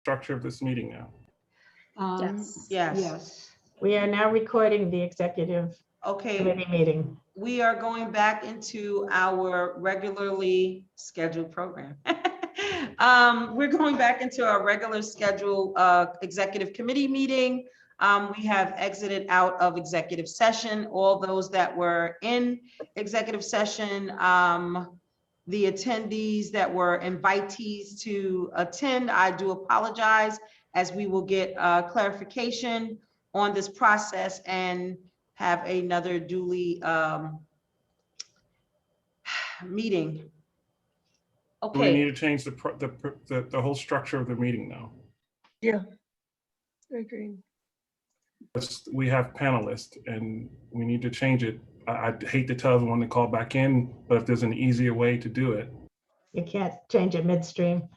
structure of this meeting now? Yes. Yes. We are now recording the executive Okay, committee meeting. we are going back into our regularly scheduled program. We're going back into our regular schedule executive committee meeting. We have exited out of executive session. All those that were in executive session, the attendees that were invitees to attend, I do apologize, as we will get clarification on this process and have another duly meeting. Do we Okay, need to change the whole structure of the meeting now? Yeah, I agree. We have panelists and we need to change it. I'd hate to tell everyone to call back in, but if there's an easier way to do it. You can't change it midstream.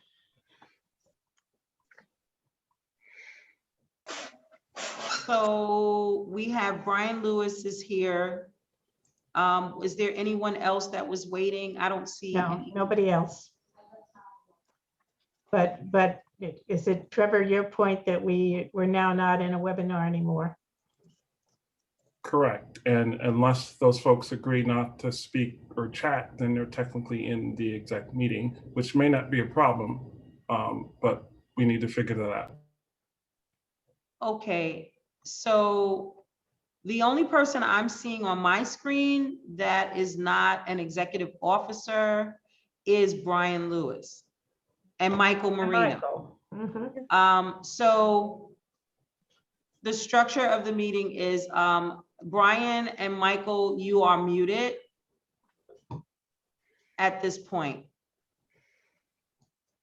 so we have Brian Lewis is here. Is there anyone else that was waiting? I don't see. No, nobody else. But is it, Trevor, your point that we're now not in a webinar anymore? Correct. And unless those folks agree not to speak or chat, then they're technically in the exec meeting, which may not be a problem, but we need to figure that out. Okay, so the only person I'm seeing on my screen that is not an executive officer is Brian Lewis and Michael Marino. Michael. Mhm. So the structure of the meeting is Brian and Michael, you are muted at this point.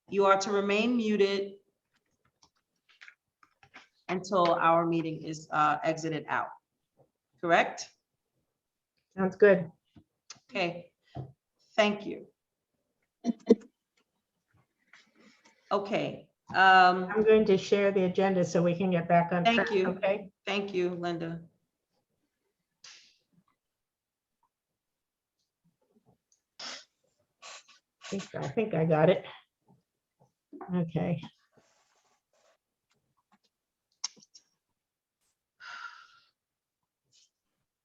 You are to remain muted until our meeting is exited out. Correct? Sounds good. Okay, thank you. Okay, I'm going to share the agenda so we can get back on Thank track. you. Okay. thank you, Linda. I think I got it. Okay.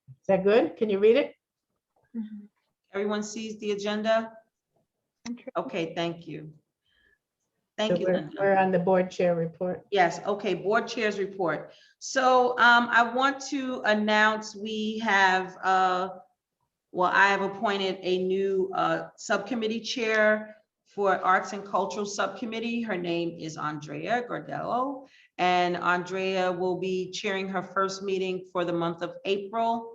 Is that good? Can you read it? Everyone sees the agenda? Okay, thank you. Thank So you, Linda. we're on the board chair report. Yes, okay, board chairs report. So I want to announce we have, well, I have appointed a new subcommittee chair for Arts and Cultural Subcommittee. Her name is Andrea Gordello, and Andrea will be chairing her first meeting for the month of April.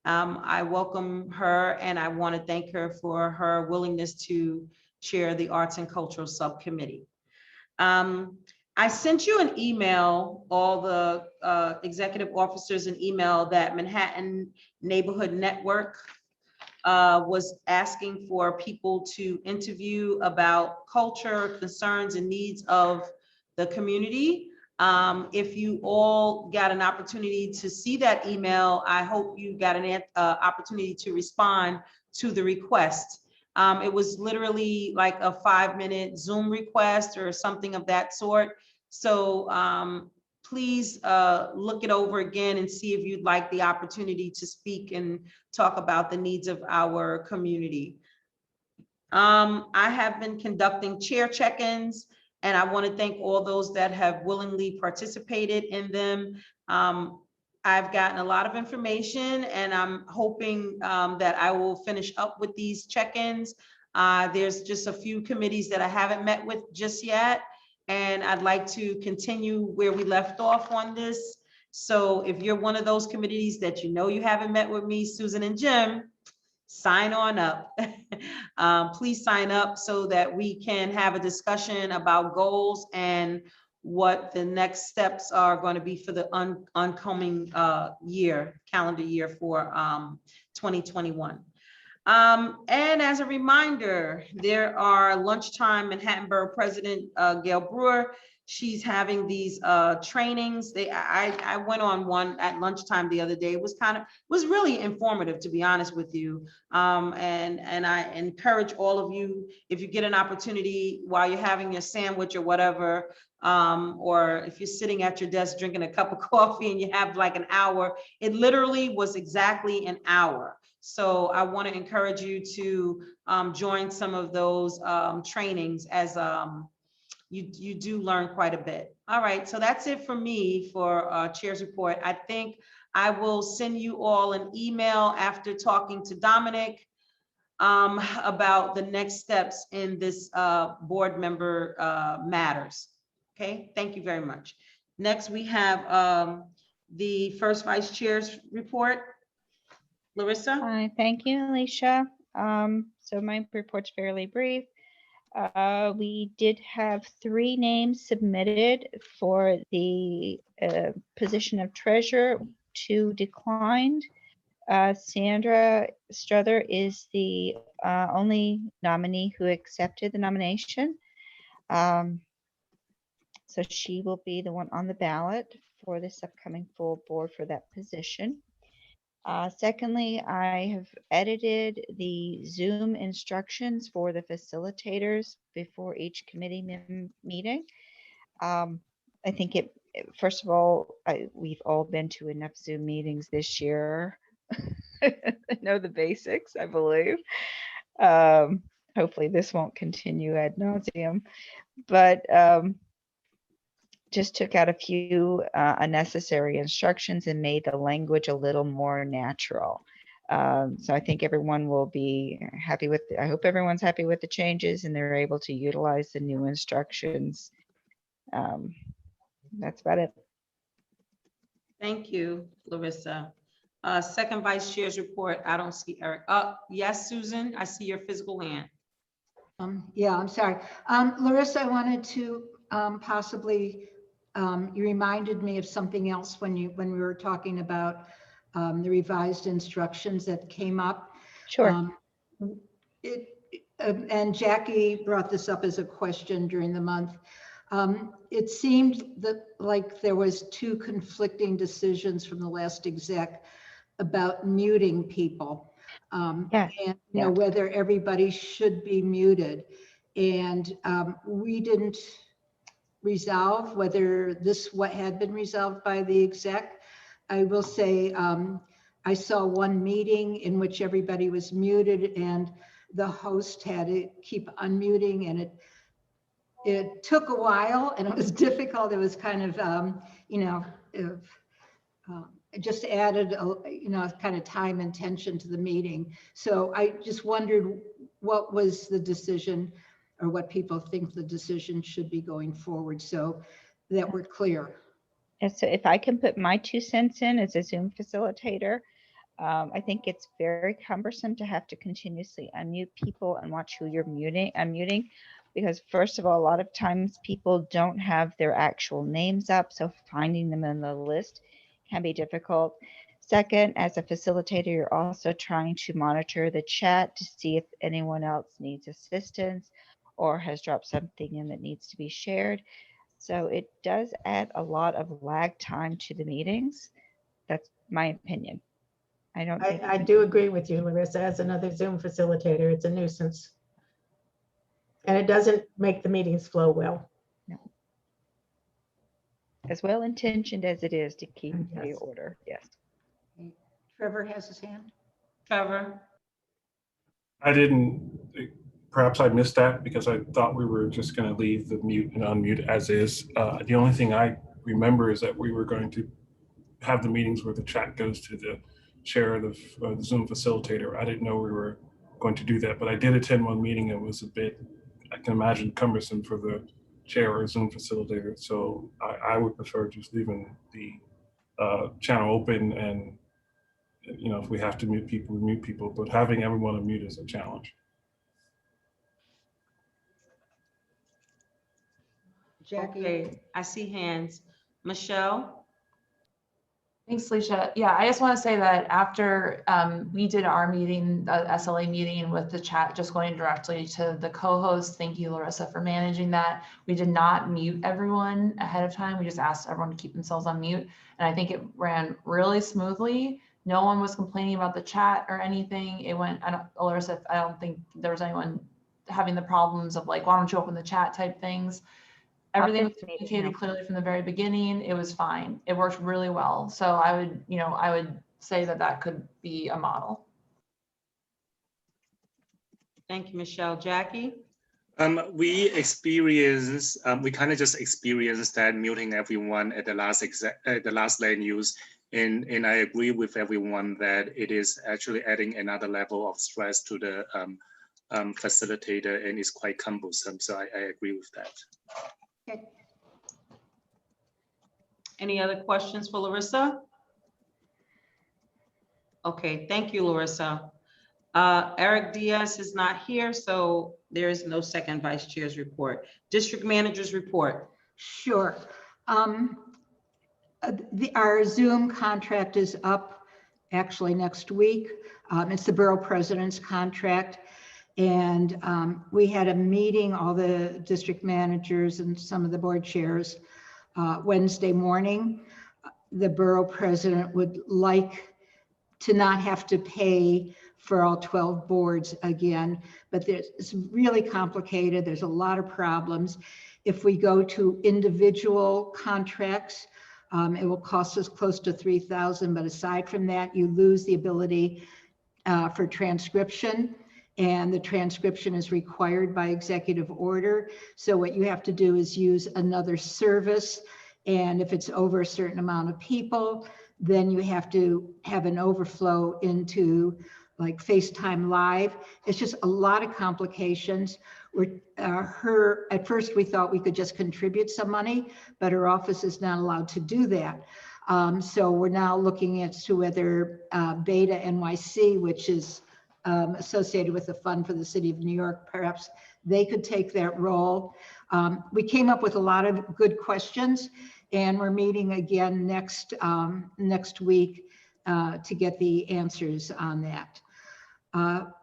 I welcome her and I want to thank her for her willingness to chair the Arts and Cultural Subcommittee. I sent you an email, all the executive officers an email that Manhattan Neighborhood Network was asking for people to interview about culture, concerns, and needs of the community. If you all got an opportunity to see that email, I hope you got an opportunity to respond to the request. It was literally like a 5-minute Zoom request or something of that sort. So please look it over again and see if you'd like the opportunity to speak and talk about the needs of our community. I have been conducting chair check-ins, and I want to thank all those that have willingly participated in them. I've gotten a lot of information, and I'm hoping that I will finish up with these check-ins. There's just a few committees that I haven't met with just yet, and I'd like to continue where we left off on this. So if you're one of those committees that you know you haven't met with me, Susan and Jim, sign on up. Please sign up so that we can have a discussion about goals and what the next steps are going to be for the oncoming calendar year for 2021. And as a reminder, there are lunchtime Manhattan Borough President Gail Brewer She's having these trainings. I went on one at lunchtime the other day. It was really informative, to be honest with you. And I encourage all of you, if you get an opportunity while you're having your sandwich or whatever, or if you're sitting at your desk drinking a cup of coffee and you have like an hour, it literally was exactly an hour. So I want to encourage you to join some of those trainings, as you do learn quite a bit. All right, so that's it for me for Chair's report. I think I will send you all an email after talking to Dominic about the next steps in this board member matters. Okay, thank you very much. Next, we have the first vice chair's report. Larissa? Hi, thank you, Alicia. So my report's fairly brief. We did have 3 names submitted for the position of treasurer. 2 declined. Sandra Struther is the only nominee who accepted the nomination. So she will be the one on the ballot for this upcoming full board for that position. Secondly, I have edited the Zoom instructions for the facilitators before each committee meeting. I think first of all, we've all been to enough Zoom meetings this year. I know the basics, I believe. Hopefully this won't continue ad nauseum, but just took out a few unnecessary instructions and made the language a little more natural. So I think everyone will be happy with, I hope everyone's happy with the changes and they're able to utilize the new instructions. That's about it. Thank you, Larissa. Second vice chair's report. I don't see Eric. Yes, Susan, I see your physical hand. Yeah, I'm sorry. Larissa, I wanted to possibly, you reminded me of something else when we were talking about the revised instructions that came up. Sure. And Jackie brought this up as a question during the month. It seemed that like there was 2 conflicting decisions from the last exec about muting people. Yes. And you know, whether everybody should be muted. And we didn't resolve whether what had been resolved by the exec. I will say I saw one meeting in which everybody was muted and the host had to keep unmuting, and it took a while and it was difficult. It was kind of you know, it just added you know, kind of time and tension to the meeting. So I just wondered what was the decision, or what people think the decision should be going forward, so that we're clear. And so if I can put my 2 cents in as a Zoom facilitator, I think it's very cumbersome to have to continuously unmute people and watch who you're unmuting, because first of all, a lot of times people don't have their actual names up, so finding them in the list can be difficult. Second, as a facilitator, you're also trying to monitor the chat to see if anyone else needs assistance or has dropped something in that needs to be shared. So it does add a lot of lag time to the meetings. That's my opinion. I don't think I do agree with you, Larissa. As another Zoom facilitator, it's a nuisance. And it doesn't make the meetings flow well. No. As well intentioned as it is to keep the Yes. order. Yes. Trevor has his hand. Trevor? I didn't, perhaps I missed that because I thought we were just going to leave the mute and unmute as is. The only thing I remember is that we were going to have the meetings where the chat goes to the chair of the Zoom facilitator. I didn't know we were going to do that, but I did attend one meeting. It was a bit, I can imagine, cumbersome for the chair or Zoom facilitator. So I would prefer just leaving the channel open, and you know, if we have to mute people, we mute people, but having everyone unmute is a challenge. Jackie? Okay, I see hands. Michelle? Thanks, Alicia. Yeah, I just want to say that after we did our meeting, the SLA meeting with the chat, just going directly to the co-host. Thank you, Larissa, for managing that. We did not mute everyone ahead of time. We just asked everyone to keep themselves on mute. And I think it ran really smoothly. No one was complaining about the chat or anything. It went, Larissa, I don't think there was anyone having the problems of like, why don't you open the chat type things. Everything was communicated clearly from the very beginning. It was fine. It worked really well. So I would say that that could be a model. Thank you, Michelle. Jackie? We kind of just experienced that muting everyone at the last land use. And I agree with everyone that it is actually adding another level of stress to the facilitator and is quite cumbersome. So I agree with that. Okay. Any other questions for Larissa? Okay, thank you, Larissa. Eric Diaz is not here, so there is no second vice chair's report. District manager's report. Sure. Our Zoom contract is up actually next week. It's the borough president's contract. And we had a meeting, all the district managers and some of the board chairs Wednesday morning. The borough president would like to not have to pay for all 12 boards again, but it's really complicated. There's a lot of problems. If we go to individual contracts, it will cost us close to $3,000, but aside from that, you lose the ability for transcription. And the transcription is required by executive order. So what you have to do is use another service. And if it's over a certain amount of people, then you have to have an overflow into like FaceTime Live. It's just a lot of complications. At first we thought we could just contribute some money, but her office is not allowed to do that. So we're now looking into whether Beta NYC, which is associated with the fund for the city of New York, perhaps they could take that role. We came up with a lot of good questions, and we're meeting again next week to get the answers on that.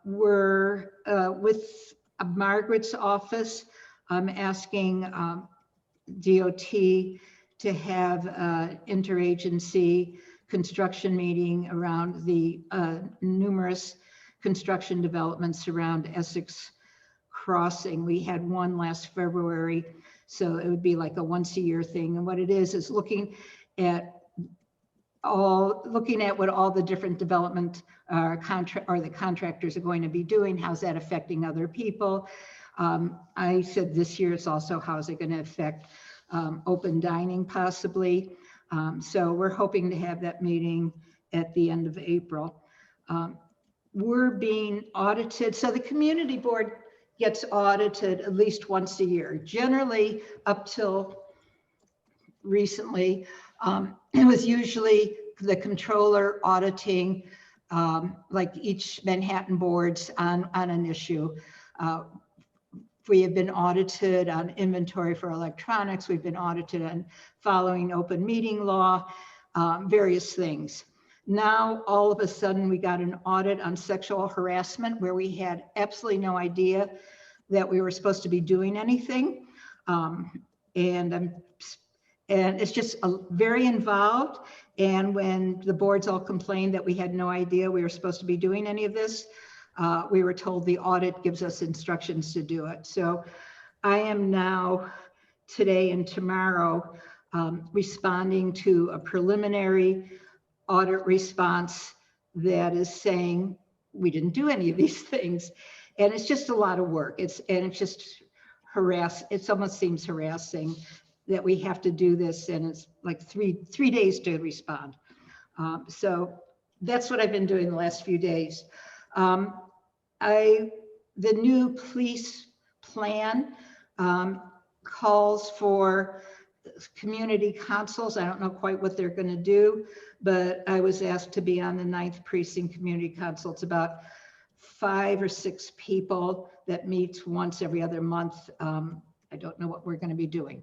We're with Margaret's office. I'm asking DOT to have interagency construction meeting around the numerous construction developments around Essex Crossing. We had one last February, so it would be like a once-a-year thing. And what it is looking at what all the different development the contractors are going to be doing. How's that affecting other people? I said this year it's also how's it going to affect open dining possibly. So we're hoping to have that meeting at the end of April. We're being audited. So the community board gets audited at least once a year. Generally, up till recently, it was usually the controller auditing like each Manhattan boards on an issue. We have been audited on inventory for electronics. We've been audited on following open meeting law, various things. Now, all of a sudden, we got an audit on sexual harassment where we had absolutely no idea that we were supposed to be doing anything. And it's just very involved. And when the boards all complained that we had no idea we were supposed to be doing any of this, we were told the audit gives us instructions to do it. So I am now, today and tomorrow, responding to a preliminary audit response that is saying we didn't do any of these things. And it's just a lot of work. It's just it almost seems harassing that we have to do this, and it's like three days to respond. So that's what I've been doing the last few days. The new police plan calls for community councils. I don't know quite what they're going to do, but I was asked to be on the 9th Precinct Community Council. It's about 5 or 6 people that meets once every other month. I don't know what we're going to be doing.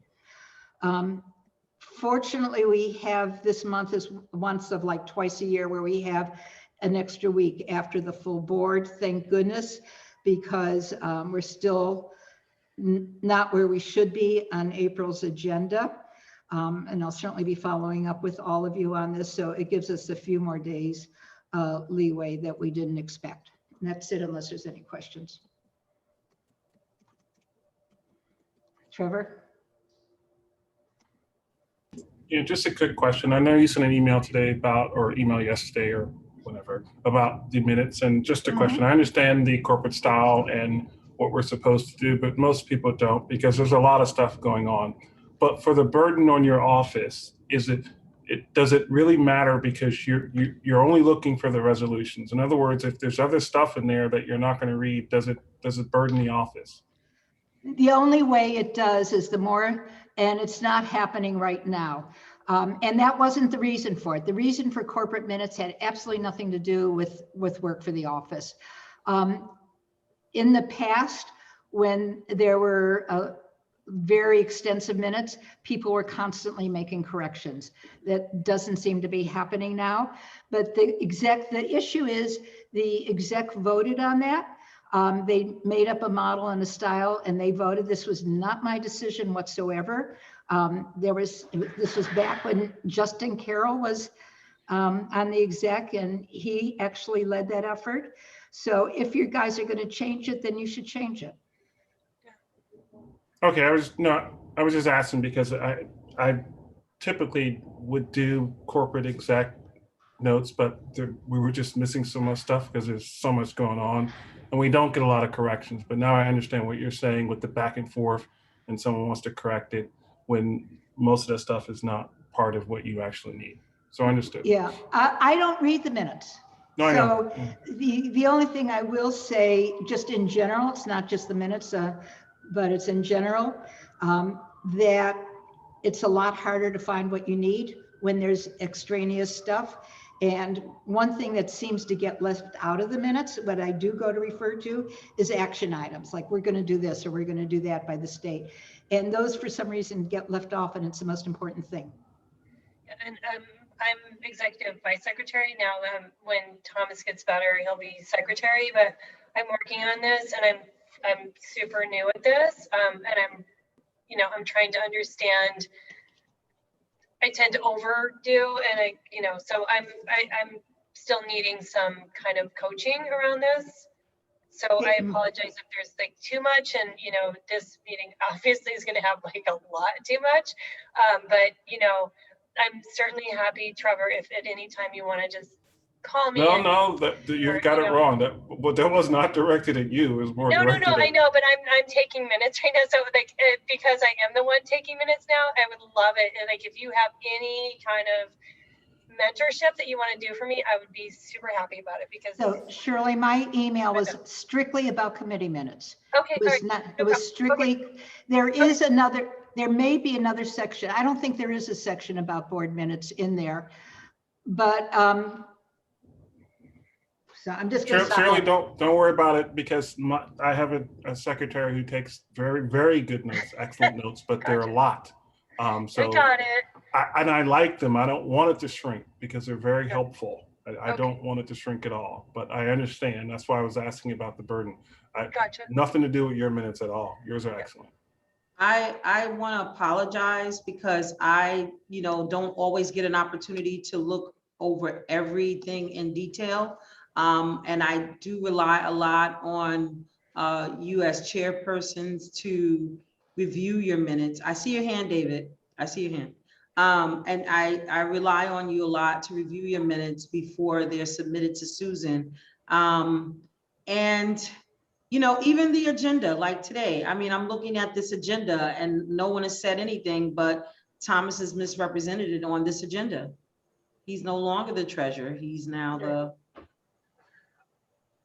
Fortunately, we have this month is once of like twice a year where we have an extra week after the full board, thank goodness, because we're still not where we should be on April's agenda. And I'll certainly be following up with all of you on this. So it gives us a few more days leeway that we didn't expect. And that's it, unless there's any questions. Trevor? Yeah, just a quick question. I know you sent an email today about, or email yesterday or whatever, about the minutes. And just a question. I understand the corporate style and what we're supposed to do, but most people don't because there's a lot of stuff going on. But for the burden on your office, does it really matter because you're only looking for the resolutions? In other words, if there's other stuff in there that you're not going to read, does it burden the office? The only way it does is the more, and it's not happening right now. And that wasn't the reason for it. The reason for corporate minutes had absolutely nothing to do with work for the office. In the past, when there were very extensive minutes, people were constantly making corrections. That doesn't seem to be happening now. But the issue is the exec voted on that. They made up a model and a style and they voted. This was not my decision whatsoever. This was back when Justin Carroll was on the exec and he actually led that effort. So if you guys are going to change it, then you should change it. Okay, I was just asking because I typically would do corporate exec notes, but we were just missing so much stuff because there's so much going on and we don't get a lot of corrections. But now I understand what you're saying with the back and forth and someone wants to correct it when most of that stuff is not part of what you actually need. So I understood. Yeah, I don't read the minutes. No, I know. So the only thing I will say, just in general, it's not just the minutes, but it's in general, that it's a lot harder to find what you need when there's extraneous stuff. And one thing that seems to get left out of the minutes, what I do go to refer to, is action items, like we're going to do this or we're going to do that by the state. And those, for some reason, get left off, and it's the most important thing. And I'm executive vice secretary now. When Thomas gets better, he'll be secretary. But I'm working on this, and I'm super new at this, and I'm trying to understand. I tend to overdo, and so I'm still needing some kind of coaching around this. So I apologize if there's like too much, and this meeting obviously is going to have like a lot too much, but I'm certainly happy, Trevor, if at any time you want to just call me. No, you've got it wrong. That was not directed at you. It was more directed at... I know, but I'm taking minutes right now. So like, because I am the one taking minutes now, I would love it. And like, if you have any kind of mentorship that you want to do for me, I would be super happy about it because. So Shirley, my email was strictly about committee minutes. Okay, it was not. It was strictly. Okay. There may be another section. I don't think there is a section about board minutes in there, but so I'm just going to Shirley, don't worry about it because I have a secretary who takes very, very good notes, excellent notes, but they're a lot. So I got it. I like them. I don't want it to shrink because they're very helpful. I don't want it to shrink at all, but I understand. That's why I was asking about the burden. Gotcha. Nothing to do with your minutes at all. Yours are excellent. I want to apologize because I, don't always get an opportunity to look over everything in detail. And I do rely a lot on you as chairpersons to review your minutes. I see your hand, David. I see your hand. And I rely on you a lot to review your minutes before they're submitted to Susan. And even the agenda, like today, I mean, I'm looking at this agenda and no one has said anything, but Thomas is misrepresented on this agenda. He's no longer the treasurer. He's now the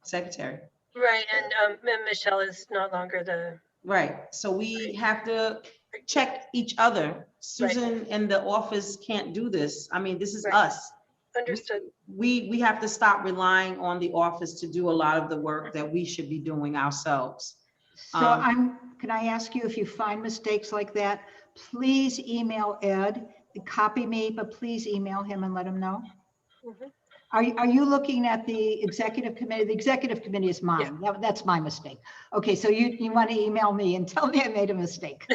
secretary. Right, and Michelle is no longer the. Right, so we have to check each other. Susan and the office can't do this. I mean, this is us. Understood. We have to stop relying on the office to do a lot of the work that we should be doing ourselves. So can I ask you, if you find mistakes like that, please email Ed copy me, but please email him and let him know. Mhm. Are you looking at the executive committee? The executive committee is mine. That's my mistake. Okay, so you want to email me and tell me I made a mistake.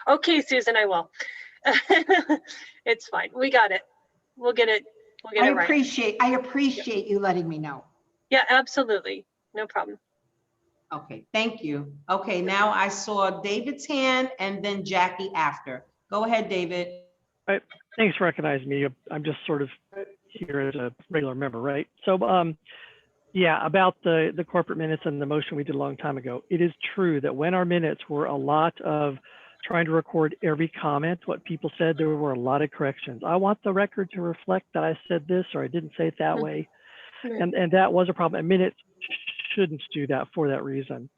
Okay, Susan, I will. It's fine. We got it. We'll get it. We'll get I it right. appreciate you letting me know. Yeah, absolutely. No problem. Okay, thank you. Okay, now I saw David's hand and then Jackie after. Go ahead, David. Thanks for recognizing me. I'm just sort of here as a regular member, right? So, yeah, about the corporate minutes and the motion we did a long time ago. It is true that when our minutes were a lot of trying to record every comment, what people said, there were a lot of corrections. I want the record to reflect that I said this or I didn't say it that way. Right. And that was a problem. And minutes shouldn't do that for that reason.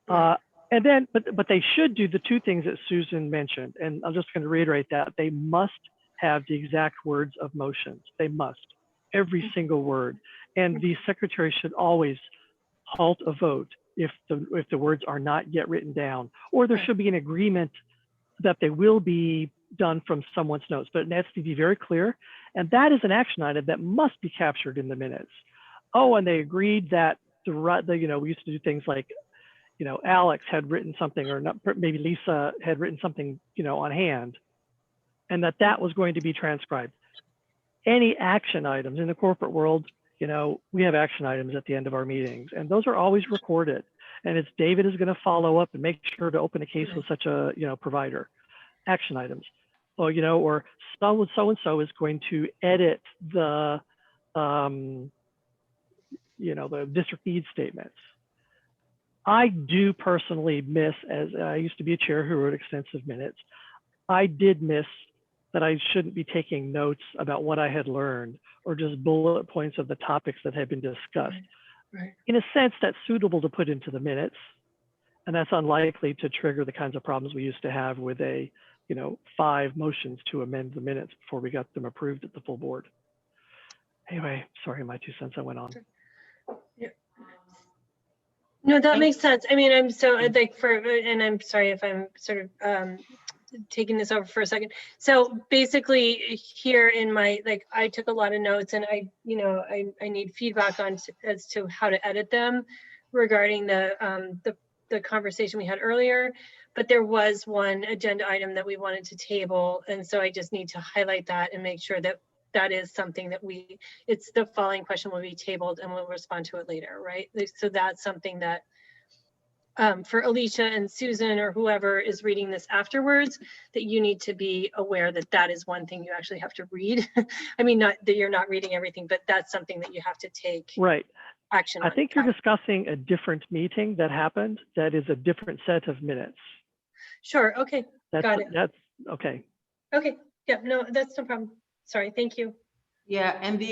And then, but they should do the two things that Susan mentioned. And I'm just going to reiterate that. They must have the exact words of motions. They must, every single word. And the secretary should always halt a vote if the words are not yet written down, or there should be an agreement that they will be done from someone's notes, but it has to be very clear. And that is an action item that must be captured in the minutes. Oh, and they agreed that we used to do things like, Alex had written something, or not, maybe Lisa had written something, on hand, and that was going to be transcribed. Any action items in the corporate world, we have action items at the end of our meetings, and those are always recorded. And it's David is going to follow up and make sure to open a case with such a, provider. Action items, or or so-and-so is going to edit the, the district need statements. I do personally miss, as I used to be a chair who wrote extensive minutes, I did miss that I shouldn't be taking notes about what I had learned or just bullet points of the topics that had been discussed. Right. In a sense, that's suitable to put into the minutes, and that's unlikely to trigger the kinds of problems we used to have with 5 motions to amend the minutes before we got them approved at the full board. Anyway, sorry, my 2 cents I went on. No, that makes sense. I mean, I'm so and I'm sorry if I'm sort of taking this over for a second. So basically here in my, I took a lot of notes, and I need feedback as to how to edit them regarding the conversation we had earlier. But there was one agenda item that we wanted to table. And so I just need to highlight that and make sure that that is something that it's the following question will be tabled and we'll respond to it later, right? So that's something that for Alicia and Susan or whoever is reading this afterwards, that you need to be aware that that is one thing you actually have to read. I mean, not that you're not reading everything, but that's something that you have to take action on. I think you're discussing a different meeting that happened that is a different set of minutes. Sure, okay, got it. That's okay. Okay, yeah, no, that's no problem. Sorry, thank you. Yeah, and the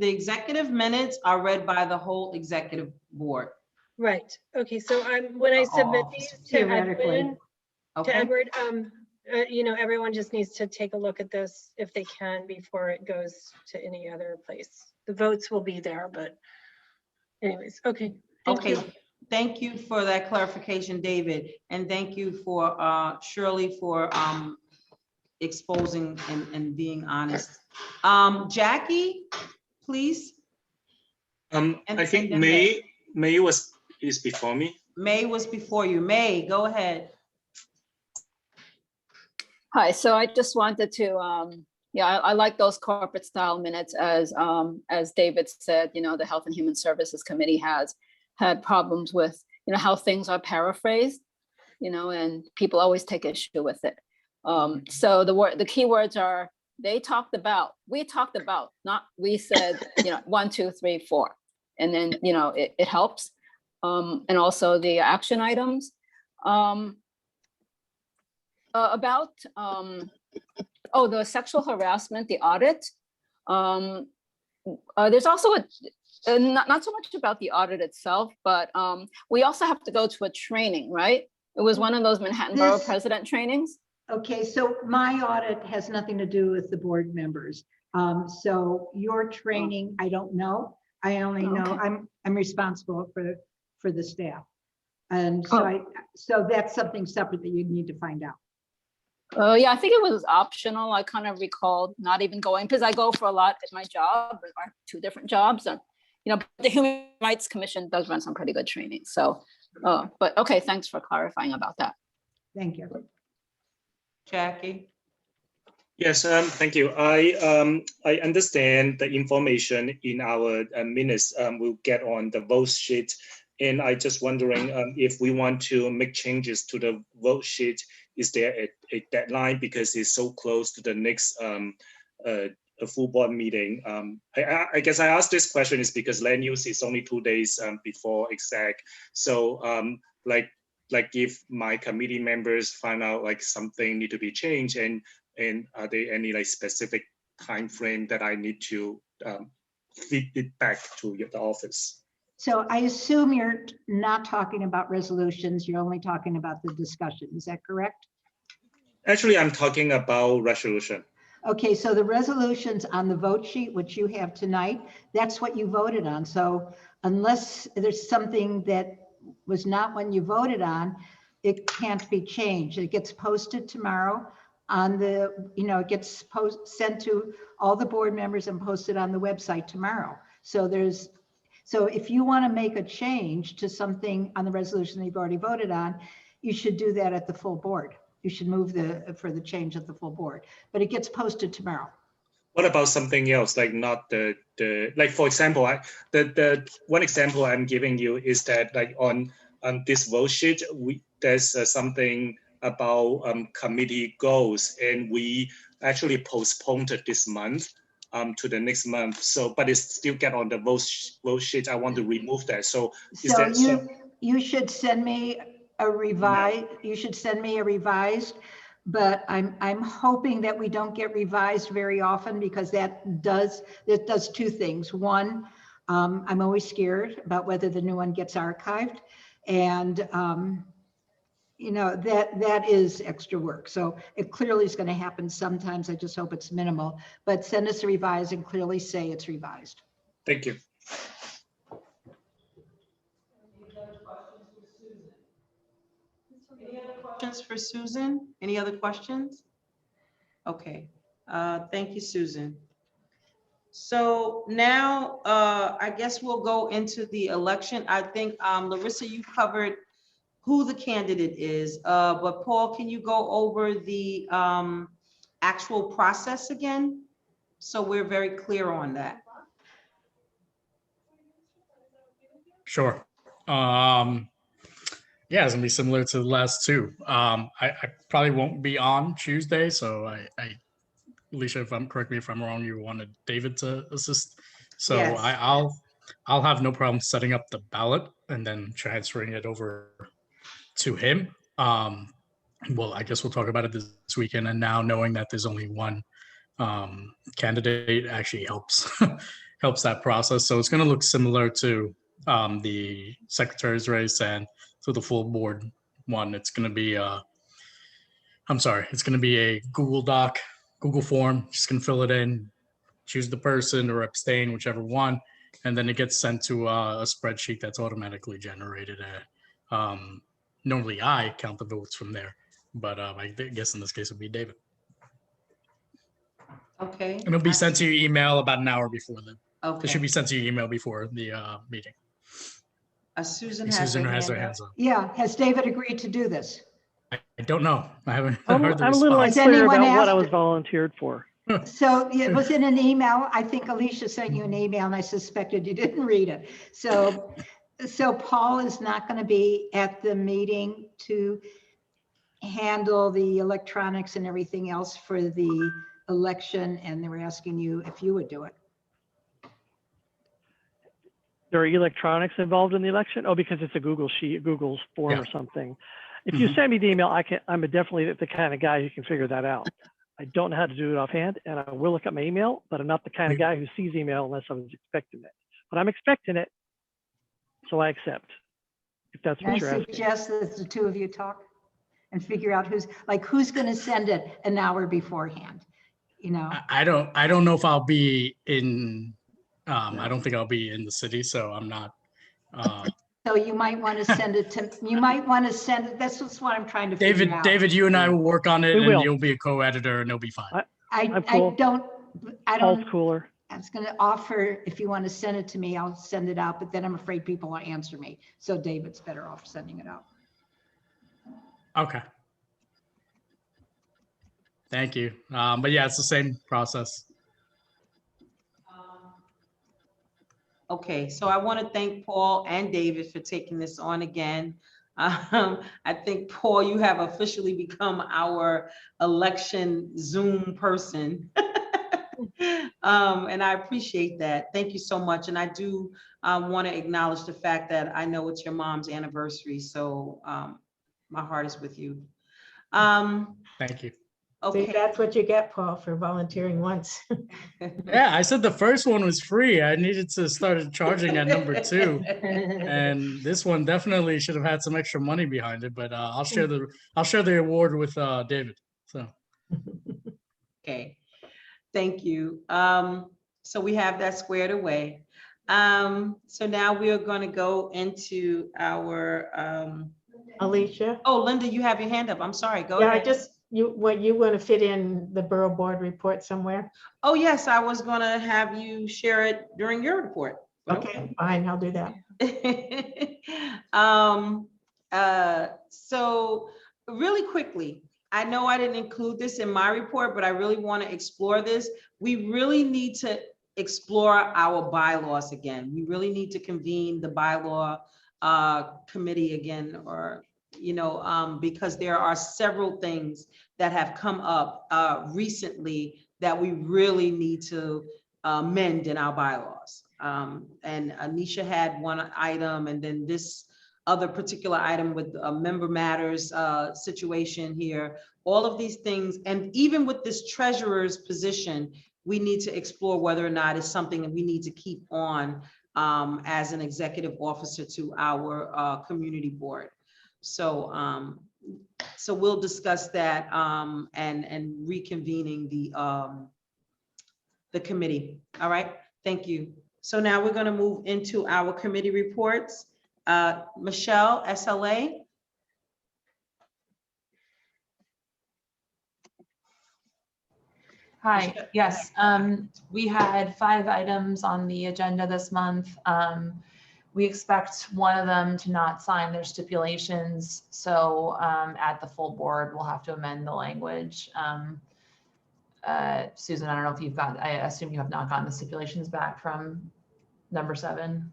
executive minutes are read by the whole executive board. Right. Okay. So when I submit these to Edward, everyone just needs to take a look at this if they can before it goes to any other place. The votes will be there, but anyways, okay. Thank you. Thank you for that clarification, David, and thank you for Shirley for exposing and being honest. Jackie, please. I think May is before me. May was before you. May, go ahead. Hi, so I just wanted to, I like those corporate style minutes as David said, the Health and Human Services Committee has had problems with, how things are paraphrased, and people always take issue with it. So the key words are, they talked about, we talked about, not we said, 1, 2, 3, 4. And then, it helps. And also the action items about, the sexual harassment, the audit. There's also not so much about the audit itself, but we also have to go to a training, right? It was one of those Manhattan Borough President trainings. Okay, so my audit has nothing to do with the board members. So your training, I don't know. I only know I'm responsible for the staff. And so so that's something separate that you need to find out. Yeah, I think it was optional. I kind of recalled not even going because I go for a lot at my job, but I have 2 different jobs. And, but the Human Rights Commission does run some pretty good training. So, but okay, thanks for clarifying about that. Thank you. Jackie? Yes, thank you. I understand the information in our minutes will get on the vote sheet. And I just wondering if we want to make changes to the vote sheet, is there a deadline because it's so close to the next a full board meeting? I guess I asked this question is because land use is only 2 days before exec. So like if my committee members find out like something need to be changed, and are there any like specific time frame that I need to feed it back to the office? So I assume you're not talking about resolutions, you're only talking about the discussion, is that correct? Actually, I'm talking about resolution. Okay, so the resolutions on the vote sheet, which you have tonight, that's what you voted on. So unless there's something that was not when you voted on, it can't be changed. It gets posted tomorrow on the, it gets sent to all the board members and posted on the website tomorrow. So if you want to make a change to something on the resolution that you've already voted on, you should do that at the full board. You should move for the change at the full board, but it gets posted tomorrow. What about something else, like not like for example, the one example I'm giving you is that like on this vote sheet, there's something about committee goals, and we actually postponed it this month to the next month. So, but it's still get on the vote sheet. I want to remove that. So, You should send me a revised. No. You should send me a revised. But I'm hoping that we don't get revised very often, because it does 2 things. One, I'm always scared about whether the new one gets archived, and that is extra work. So it clearly is going to happen sometimes. I just hope it's minimal. But send us a revised and clearly say it's revised. Thank you. Any other questions for Susan? Any other questions? Okay, thank you, Susan. So now I guess we'll go into the election. I think Larissa, you covered who the candidate is, but Paul, can you go over the actual process again? So we're very clear on that. Sure. Yeah, it's gonna be similar to the last 2. I probably won't be on Tuesday, so Alicia, correct me if I'm wrong, you wanted David to assist. So yes. I'll have no problem setting up the ballot and then transferring it over to him. Well, I guess we'll talk about it this weekend. And now knowing that there's only one candidate actually helps helps that process. So it's going to look similar to the secretary's race and to the full board one. It's going to be it's going to be a Google form. Just going to fill it in, choose the person or abstain, whichever one, and then it gets sent to a spreadsheet that's automatically generated. Normally I count the votes from there, but I guess in this case it would be David. Okay. And it'll be sent to your email about an hour before Okay. It should be sent to your email before the meeting. Susan has her hands up. Yeah, has David agreed to do this? I don't know. I haven't I'm heard the a response. little unclear about what I was volunteered for. So it was in an email. I think Alicia sent you an email, and I suspected you didn't read it. So Paul is not going to be at the meeting to handle the electronics and everything else for the election, and they were asking you if you would do it. There are electronics involved in the election? Oh, because it's a Google sheet, Google's form or something. If you send me the email, I'm definitely the kind of guy who can figure that out. I don't know how to do it offhand, and I will look up my email, but I'm not the kind of guy who sees email unless I was expecting it. But I'm expecting it, so I accept. If that's what you're asking. I suggest that the 2 of you talk and figure out who's going to send it an hour beforehand. I don't know if I'll be in. I don't think I'll be in the city, so I'm not So you might want to send it to, you might want to send it, that's just what I'm trying to figure out. David, you and I will work on it We and will. you'll be a co-editor and it'll be fine. I'm cool. I Paul's don't, cooler. I was going to offer, if you want to send it to me, I'll send it out, but then I'm afraid people won't answer me. So David's better off sending it out. Okay. Thank you. But yeah, it's the same process. Okay, so I want to thank Paul and David for taking this on again. I think, Paul, you have officially become our election Zoom person. And I appreciate that. Thank you so much. And I do want to acknowledge the fact that I know it's your mom's anniversary. So my heart is with you. Thank you. Okay. See, that's what you get, Paul, for volunteering once. Yeah, I said the first one was free. I needed to start charging at number 2. And this one definitely should have had some extra money behind it, but I'll share the award with David. So Okay, thank you. So we have that squared away. So now we are going to go into our Alicia? Oh, Linda, you have your hand up. I'm sorry. Go Yeah, ahead. you want to fit in the borough board report somewhere? Oh, yes, I was going to have you share it during your report. Okay, fine, I'll do that. So really quickly, I know I didn't include this in my report, but I really want to explore this. We really need to explore our bylaws again. We really need to convene the bylaw committee again, or, you know, because there are several things that have come up recently that we really need to mend in our bylaws. And Anisha had one item, and then this other particular item with member matters situation here, all of these things. And even with this treasurer's position, we need to explore whether or not it's something that we need to keep on as an executive officer to our community board. So so we'll discuss that and reconvening the committee. All right, thank you. So now we're going to move into our committee reports. Michelle, SLA. Hi, yes, we had 5 items on the agenda this month. We expect one of them to not sign their stipulations. So at the full board, we'll have to amend the language. Susan, I don't know if you've got, I assume you have not gotten the stipulations back from number 7.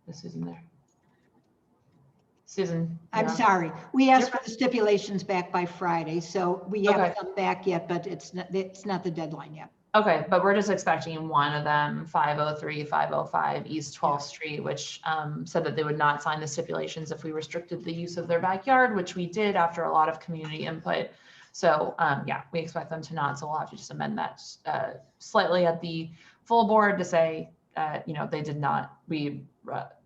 Is Susan there? Susan. I'm yeah. sorry. We asked for the stipulations back by Friday, so we haven't Okay. come back yet, but it's not the deadline yet. Okay, but we're just expecting one of them, 503, 505 East 12th Street, which said that they would not sign the stipulations if we restricted the use of their backyard, which we did after a lot of community input. So yeah, we expect them to not. So we'll have to just amend that slightly at the full board to say, you know, they did not, we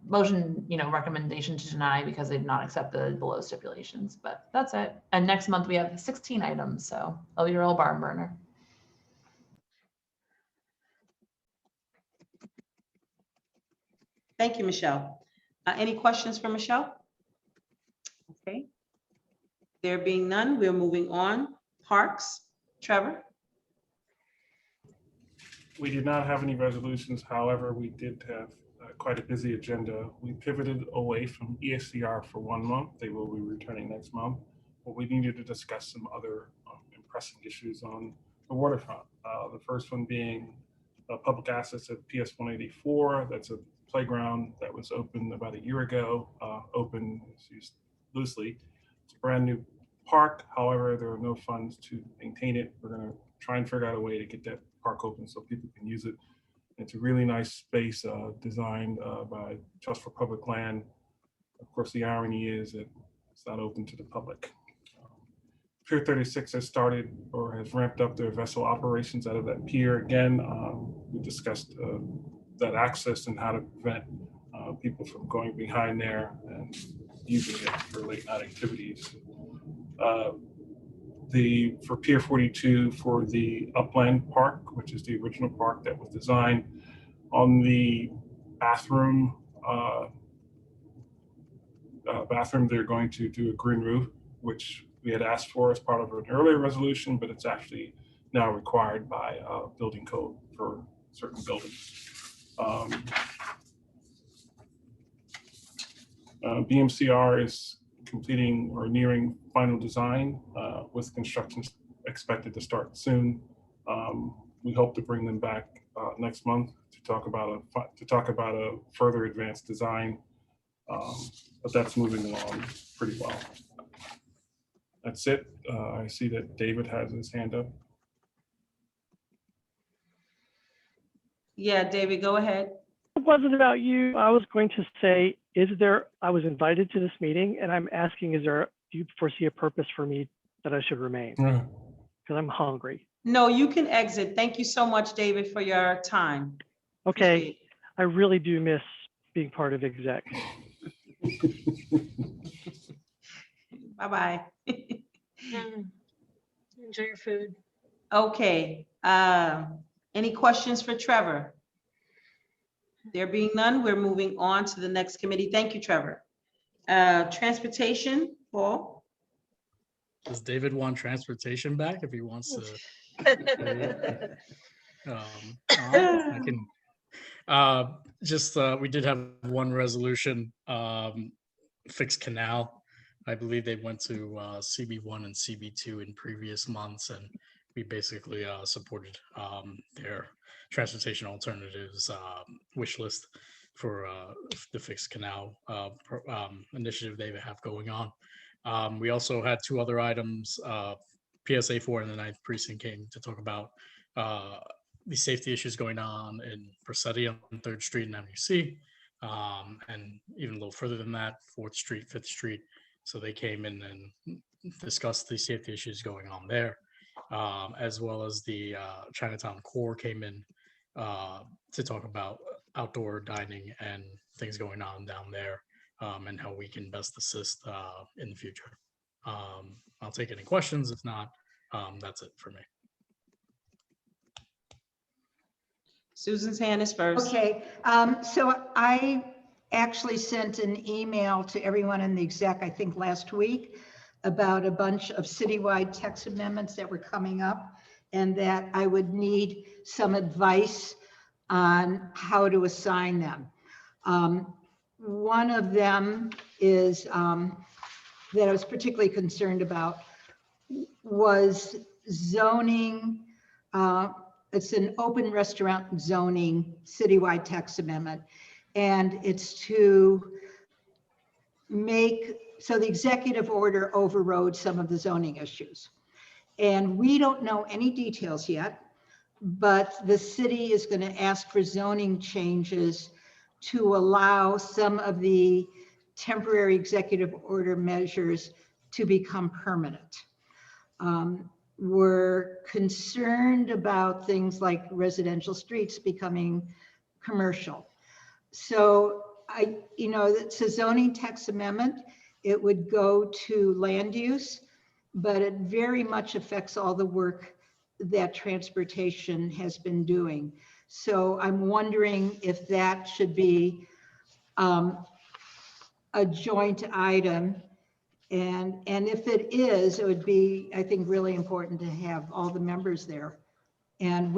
motion, you know, recommendation to deny because they did not accept the below stipulations, but that's it. And next month we have 16 items, so it'll be a real barn burner. Thank you, Michelle. Any questions for Michelle? Okay. There being none, we're moving on. Parks, Trevor? We did not have any resolutions. However, we did have quite a busy agenda. We pivoted away from ESCR for 1 month. They will be returning next month. But we needed to discuss some other pressing issues on the waterfront. The first one being public assets at PS 184. That's a playground that was opened about a year ago. Open, it's used loosely. It's a brand new park. However, there are no funds to maintain it. We're going to try and figure out a way to get that park open so people can use it. It's a really nice space designed by Trust for Public Land. Of course, the irony is that it's not open to the public. Pier 36 has started or has ramped up their vessel operations out of that pier again. We discussed that access and how to prevent people from going behind there and using it for late night activities. For Pier 42 for the Upland Park, which is the original park that was designed, On the bathroom, they're going to do a green roof, which we had asked for as part of an earlier resolution, but it's actually now required by building code for certain buildings. BMCR is completing or nearing final design with construction expected to start soon. We hope to bring them back next month to talk about a further advanced design, but that's moving along pretty well. That's it. I see that David has his hand up. Yeah, David, go ahead. It wasn't about you. I was going to say, I was invited to this meeting and I'm asking, do you foresee a purpose for me that I should remain? Because I'm hungry. No, you can exit. Thank you so much, David, for your time. Okay, I really do miss being part of exec. Bye-bye. Enjoy your food. Okay, any questions for Trevor? There being none, we're moving on to the next committee. Thank you, Trevor. Transportation, Paul? Does David want transportation back if he wants to? I can we did have one resolution, fixed canal. I believe they went to CB1 and CB2 in previous months, and we basically supported their transportation alternatives wish list for the fixed canal initiative they have going on. We also had two other items. PSA 4 and the 9th precinct came to talk about the safety issues going on in Bracetti on 3rd Street and Avenue C, and even a little further than that, 4th Street, 5th Street. So they came in and discussed the safety issues going on there, as well as the Chinatown Core came in to talk about outdoor dining and things going on down there, and how we can best assist in the future. I'll take any questions. If not, that's it for me. Susan's hand is first. Okay, so I actually sent an email to everyone in the exec, I think last week, about a bunch of citywide text amendments that were coming up and that I would need some advice on how to assign them. One of them is that I was particularly concerned about was zoning. It's an open restaurant zoning citywide text amendment. And it's to make, so the executive order overrode some of the zoning issues. And we don't know any details yet, but the city is going to ask for zoning changes to allow some of the temporary executive order measures to become permanent. We're concerned about things like residential streets becoming commercial. So it's a zoning text amendment. It would go to land use, but it very much affects all the work that transportation has been doing. So I'm wondering if that should be a joint item. And if it is, it would be, I think, really important to have all the members there. And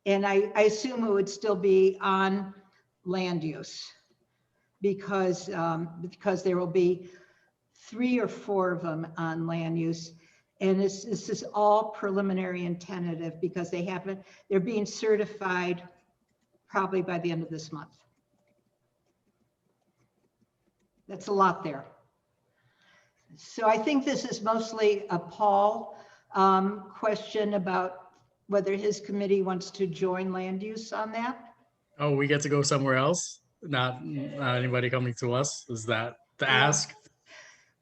I assume it would still be on land use because there will be 3 or 4 of them on land use. And this is all preliminary and tentative because they're being certified probably by the end of this month. That's a lot there. So I think this is mostly a Paul question about whether his committee wants to join land use on that. Oh, we get to go somewhere else? Not anybody coming to us? Is that the ask?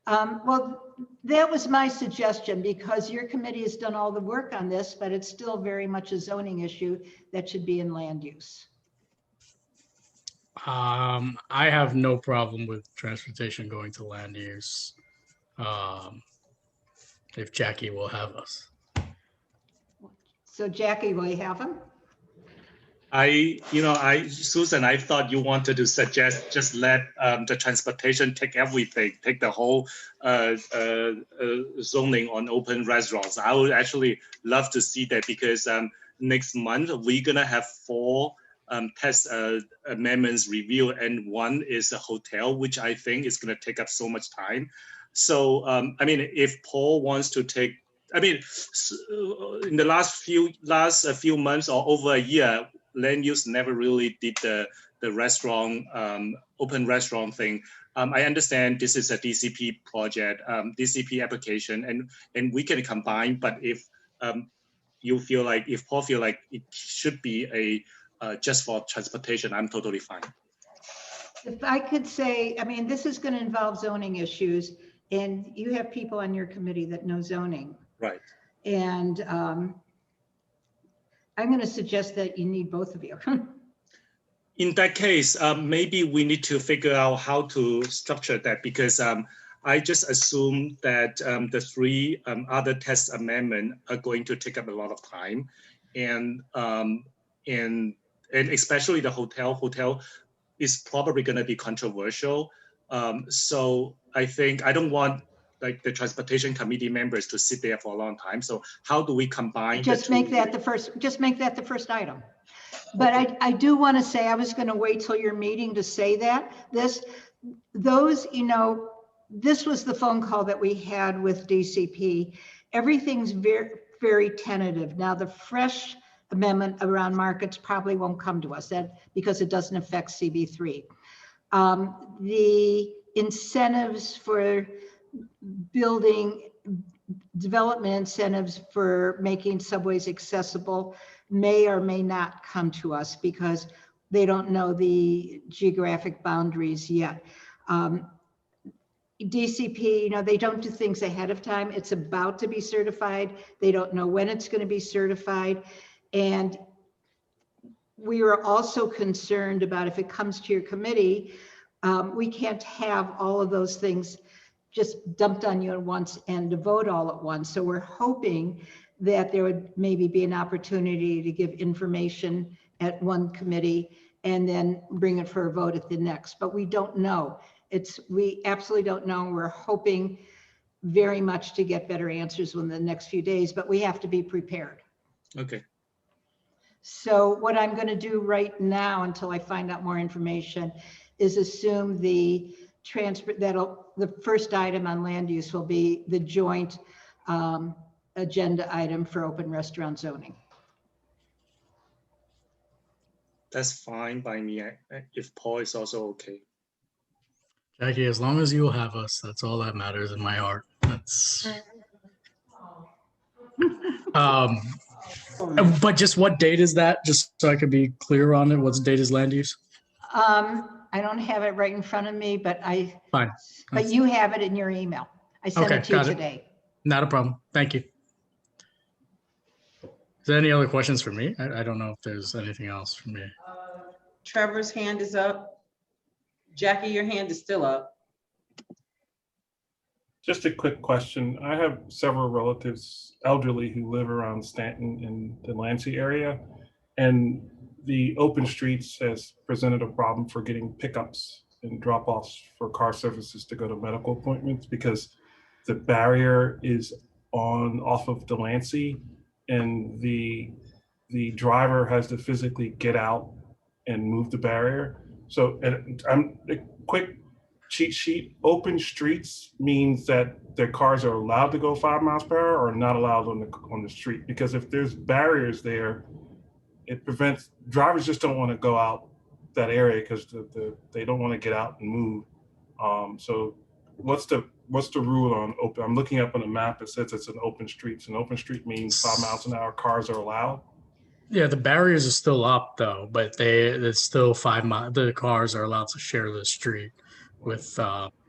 Well, that was my suggestion because your committee has done all the work on this, but it's still very much a zoning issue that should be in land use. I have no problem with transportation going to land use. If Jackie will have us. So Jackie, will you have him? Susan, I thought you wanted to suggest just let the transportation take everything, take the whole zoning on open restaurants. I would actually love to see that because next month we're gonna have 4 text amendments review, and one is a hotel, which I think is gonna take up so much time. So I mean, if Paul wants to take, I mean, in the last few months or over a year, land use never really did the restaurant, open restaurant thing. I understand this is a DCP project, DCP application, and we can combine, but if you feel like, if Paul feel like it should be just for transportation, I'm totally fine. If I could say, I mean, this is going to involve zoning issues, and you have people on your committee that know zoning. Right. And I'm going to suggest that you need both of you. In that case, maybe we need to figure out how to structure that, because I just assume that the 3 other text amendments are going to take up a lot of time, and especially the hotel is probably going to be controversial. So I think I don't want like the transportation committee members to sit there for a long time. So how do we combine? Just make that the first item. But okay. I do want to say, I was going to wait till your meeting to say that. This was the phone call that we had with DCP. Everything's very, very tentative. Now the fresh amendment around markets probably won't come to us because it doesn't affect CB3. The incentives for building, development incentives for making subways accessible may or may not come to us because they don't know the geographic boundaries yet. DCP, they don't do things ahead of time. It's about to be certified. They don't know when it's going to be certified. And we are also concerned about if it comes to your committee, we can't have all of those things just dumped on you at once and to vote all at once. So we're hoping that there would maybe be an opportunity to give information at one committee and then bring it for a vote at the next. But we don't know. We absolutely don't know. We're hoping very much to get better answers within the next few days, but we have to be prepared. Okay. So what I'm going to do right now until I find out more information is assume the first item on land use will be the joint agenda item for open restaurant zoning. That's fine by me, if Paul is also okay. Jackie, as long as you'll have us, that's all that matters in my heart. That's but just what date is that? Just so I could be clear on it. What date is land use? I don't have it right in front of me, but fine. But you have it in your email. I sent it to you today. Not a problem. Thank you. Is there any other questions for me? I don't know if there's anything else for me. Trevor's hand is up. Jackie, your hand is still up. Just a quick question. I have several relatives, elderly, who live around Stanton in the Lansing area, and the open streets has presented a problem for getting pickups and drop-offs for car services to go to medical appointments because the barrier is off of Delancey, and the driver has to physically get out and move the barrier. So, and a quick cheat sheet: open streets means that their cars are allowed to go 5 miles per hour or not allowed on the street. Because if there's barriers there, it prevents drivers just don't want to go out that area because they don't want to get out and move. So what's the rule on open? I'm looking up on the map. It says it's an open street. An open street means 5 miles an hour cars are allowed. Yeah, the barriers are still up though, but it's still 5 miles. The cars are allowed to share the street with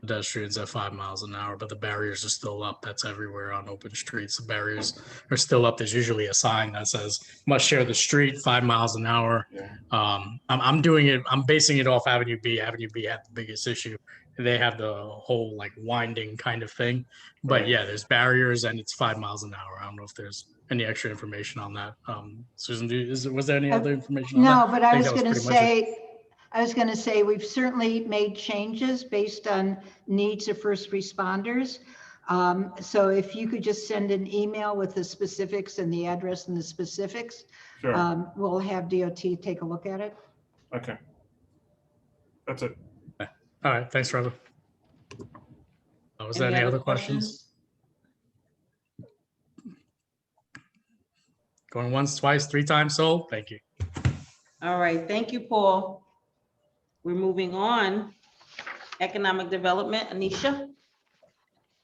pedestrians at 5 miles an hour, but the barriers are still up. That's everywhere on open streets. The barriers are still up. There's usually a sign that says must share the street 5 miles an hour. Yeah. I'm basing it off Avenue B. Avenue B had the biggest issue they have the whole like winding kind of thing. But Right. yeah, there's barriers and it's 5 miles an hour. I don't know if there's any extra information on that. Susan, was there any other information on No, that? but I think was that was going to pretty much it. say, we've certainly made changes based on needs of first responders. So if you could just send an email with the specifics and the address and the specifics, Sure. we'll have DOT take a look at it. Okay. That's it. All right, thanks, Trevor. Was there any other questions? Going once, twice, 3 times sold. Thank you. All right, thank you, Paul. We're moving on. Economic development, Anisha.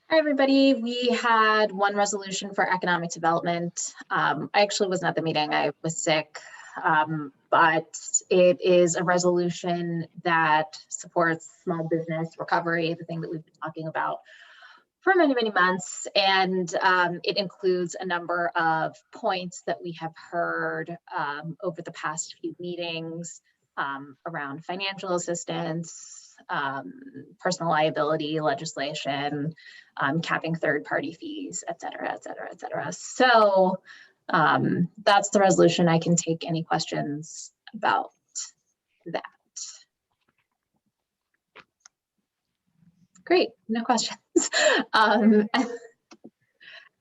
Hi, everybody. We had one resolution for economic development. I actually wasn't at the meeting. I was sick, but it is a resolution that supports small business recovery, the thing that we've been talking about for many, many months. And it includes a number of points that we have heard over the past few meetings around financial assistance, personal liability legislation, capping third-party fees, et cetera, et cetera, et cetera. So that's the resolution. I can take any questions about that. Great, no questions.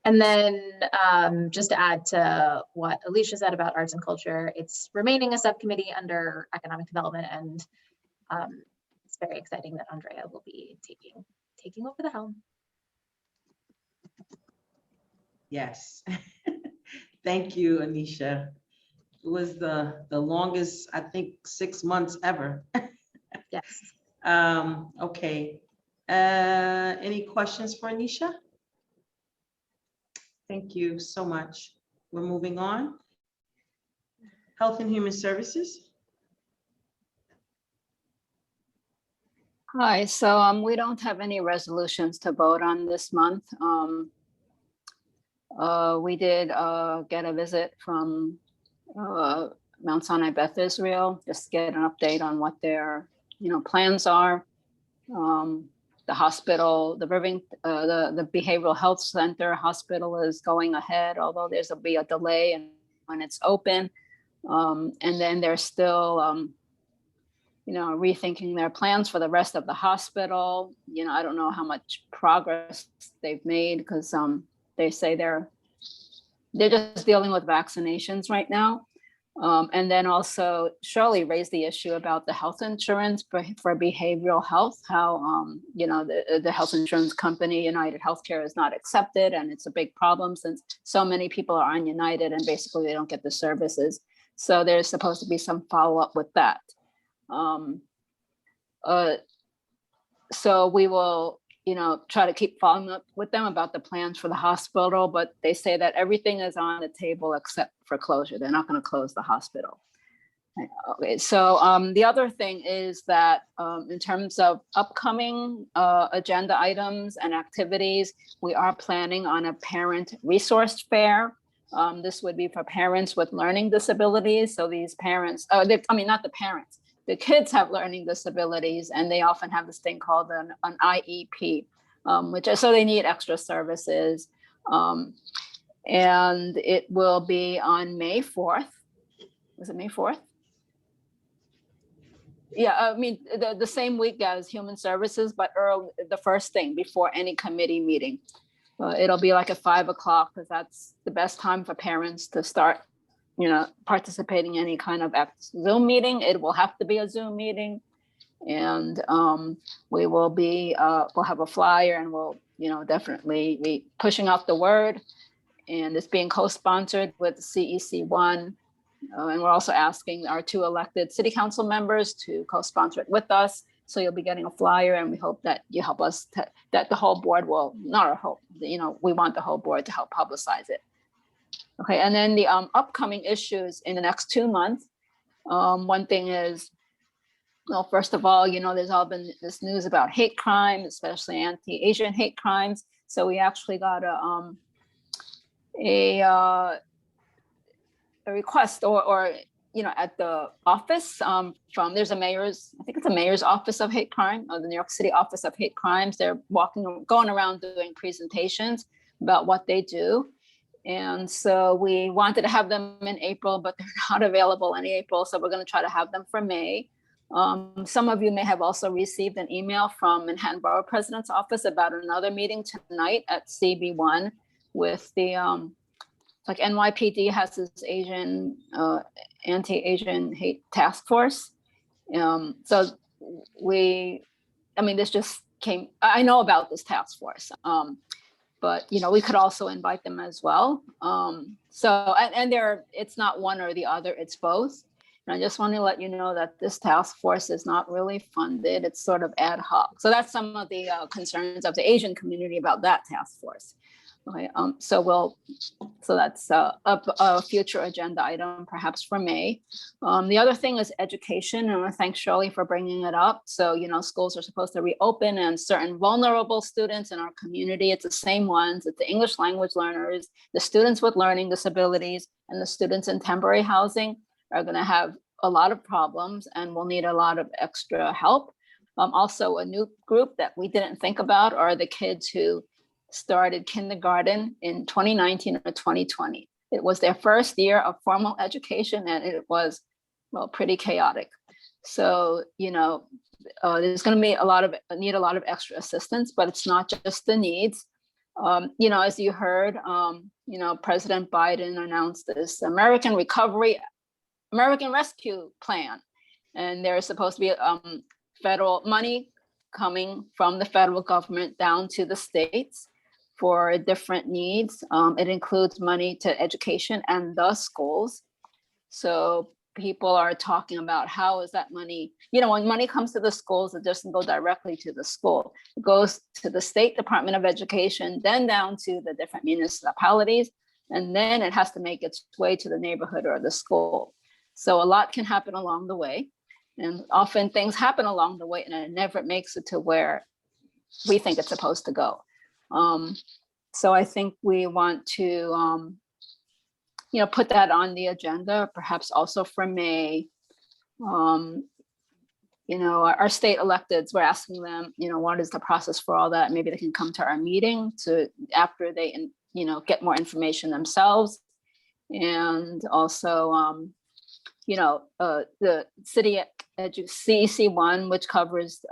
And then just to add to what Alicia said about arts and culture, it's remaining a subcommittee under economic development, and it's very exciting that Andrea will be taking over the helm. Yes. Thank you, Anisha. It was the longest, I think, 6 months ever. Yes. Okay. Any questions for Anisha? Thank you so much. We're moving on. Health and Human Services. Hi, so we don't have any resolutions to vote on this month. We did get a visit from Mount Sinai Beth Israel, just to get an update on what their plans are. The hospital, the behavioral health center hospital is going ahead, although there's be a delay in when it's open. And then they're still rethinking their plans for the rest of the hospital. I don't know how much progress they've made, because they say they're just dealing with vaccinations right now. And then also Shirley raised the issue about the health insurance for behavioral health, how the health insurance company United Healthcare is not accepted, and it's a big problem since so many people are on United and basically they don't get the services. So there's supposed to be some follow-up with that. So we will try to keep following up with them about the plans for the hospital, but they say that everything is on the table except for closure. They're not going to close the hospital. Okay, so the other thing is that in terms of upcoming agenda items and activities, we are planning on a parent resource fair. This would be for parents with learning disabilities. So these parents, not the parents, the kids have learning disabilities, and they often have this thing called an IEP, which is, so they need extra services. And it will be on May 4th. Was it May 4th? Yeah, the same week as Human Services, but early, the first thing before any committee meeting. It'll be like at 5 o'clock, because that's the best time for parents to start participating in any kind of Zoom meeting. It will have to be a Zoom meeting. And we will be, we'll have a flyer, and we'll, definitely be pushing out the word. And it's being co-sponsored with CEC1. And we're also asking our 2 elected city council members to co-sponsor it with us. So you'll be getting a flyer, and we hope that you help us, that the whole board will, not our hope, we want the whole board to help publicize it. Okay, and then the upcoming issues in the next 2 months. One thing is, well, first of all, there's all been this news about hate crime, especially anti-Asian hate crimes. So we actually got a request or at the office there's a mayor's, I think it's a mayor's office of hate crime, or the New York City office of hate crimes. They're going around doing presentations about what they do. And so we wanted to have them in April, but they're not available in April. So we're going to try to have them for May. Some of you may have also received an email from Manhattan Borough President's office about another meeting tonight at CB1 with the like NYPD has this Asian anti-Asian hate task force. So this just came, I know about this task force, but we could also invite them as well. It's not one or the other, it's both. And I just want to let you know that this task force is not really funded. It's sort of ad hoc. So that's some of the concerns of the Asian community about that task force. Okay, so that's a future agenda item, perhaps for May. The other thing is education, and I want to thank Shirley for bringing it up. So, schools are supposed to reopen, and certain vulnerable students in our community, it's the same ones, it's the English language learners, the students with learning disabilities, and the students in temporary housing are going to have a lot of problems and will need a lot of extra help. Also, a new group that we didn't think about are the kids who started kindergarten in 2019 or 2020. It was their first year of formal education, and it was, pretty chaotic. So, there's going to be need a lot of extra assistance, but it's not just the needs. As you heard, President Biden announced this American Rescue Plan, and there's supposed to be federal money coming from the federal government down to the states for different needs. It includes money to education and the schools. So people are talking about how is that money, when money comes to the schools, it doesn't go directly to the school. It goes to the State Department of Education, then down to the different municipalities, and then it has to make its way to the neighborhood or the school. So a lot can happen along the way. And often things happen along the way and it never makes it to where we think it's supposed to go. So I think we want to, put that on the agenda, perhaps also for May. Our state electeds, we're asking them, what is the process for all that? Maybe they can come to our meeting after they, get more information themselves. And also, the city CEC 1, which covers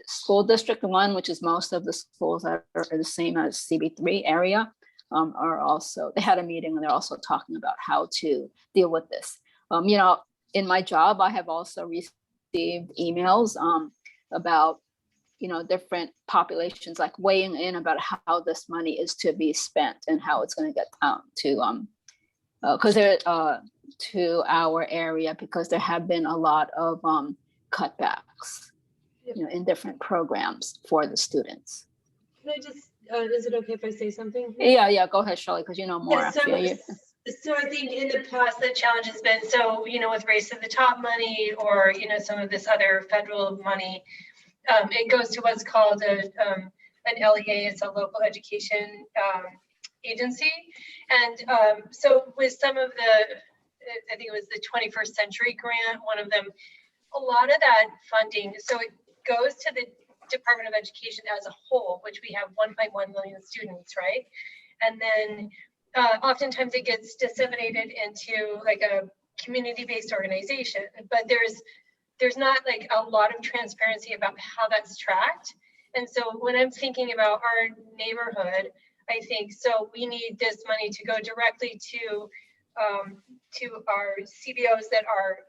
school district 1, which is most of the schools that are the same as CB3 area, are also, they had a meeting and they're also talking about how to deal with this. In my job, I have also received emails about, different populations like weighing in about how this money is to be spent and how it's going to get to our area, because there have been a lot of cutbacks, in different programs for the students. Can I just, is it okay if I say something? Yeah, go ahead, Shirley, because you know more. Yeah, so I think in the past, the challenge has been, with Race to the Top money or, some of this other federal money, it goes to what's called an LEA, it's a local education agency. And so with some of I think it was the 21st Century Grant, one of them, a lot of that funding, so it goes to the Department of Education as a whole, which we have 1.1 million students, right? And then oftentimes it gets disseminated into like a community-based organization, but there's not like a lot of transparency about how that's tracked. And so when I'm thinking about our neighborhood, I think, so we need this money to go directly to our CBOs that are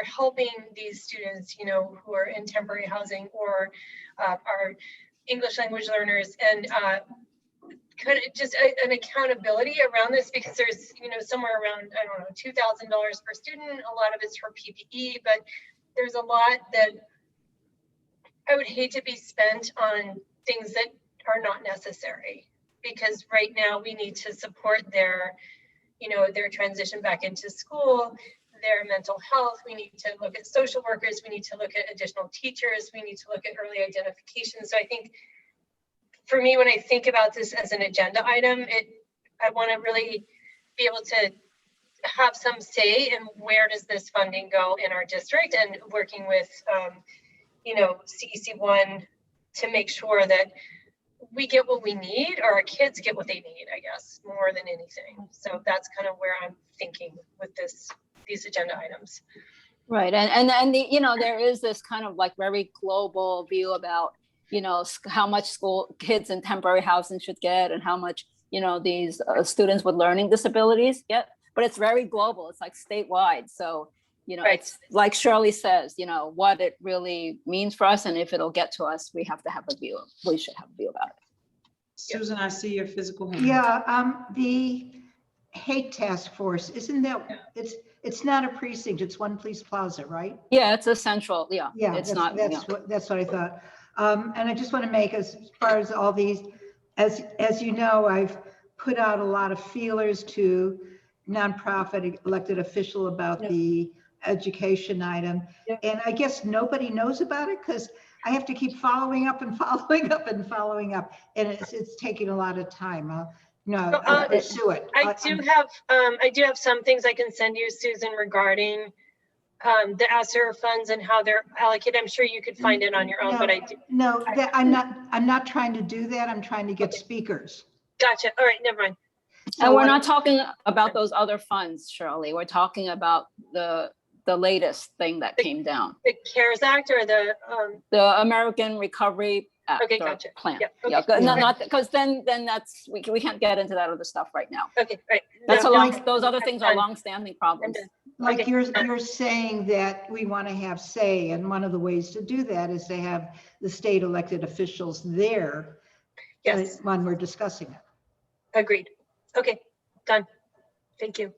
helping these students, who are in temporary housing, or our English language learners, and kind of just an accountability around this, because there's, somewhere around, I don't know, $2,000 per student. A lot of it's for PPE, but there's a lot that I would hate to be spent on things that are not necessary, because right now we need to support their transition back into school, their mental health. We need to look at social workers. We need to look at additional teachers. We need to look at early identification. So I think for me, when I think about this as an agenda item, I want to really be able to have some say in where does this funding go in our district, and working with, you know, CEC1 to make sure that we get what we need, or our kids get what they need, I guess, more than anything. So that's kind of where I'm thinking with these agenda items. Right, and the, you know, there is this kind of like very global view about, you know, how much school kids in temporary housing should get, and how much, you know, these students with learning disabilities get, but it's very global. It's like statewide. So, you know, Right. It's like Shirley says, you know, what it really means for us, and if it'll get to us, we have to have a view. We should have a view about it. Susan, I see your physical hand. Yeah, the hate task force, isn't that, it's not a precinct, it's One Police Plaza, right? Yeah, it's a central, yeah. Yeah, It's that's, not, that's yeah. what I thought. And I just want to make, as far as all these, as you know, I've put out a lot of feelers to nonprofit elected official about the education item. And I guess nobody knows about it because I have to keep following up and following up and following up. And it's taking a lot of time. I'll pursue it. I do have some things I can send you, Susan, regarding the ESSER funds and how they're allocated. I'm sure you could find it on your own, but I do. No, I'm not trying to do that. I'm trying to get speakers. Gotcha. All right, never mind. And we're not talking about those other funds, Shirley. We're talking about the latest thing that came down. The CARES Act or the American Recovery Act. Okay, or gotcha. Plan. Yeah, okay. Yeah, Yeah. not because then that's we can't get into that other stuff right now. Okay, right. That's No, a long. no, Those other things are done. long-standing problems. Like Okay. you're saying that we want to have say, and one of the ways to do that is to have the state elected officials there. Yes. When we're discussing it. Agreed. Okay, done. Thank you.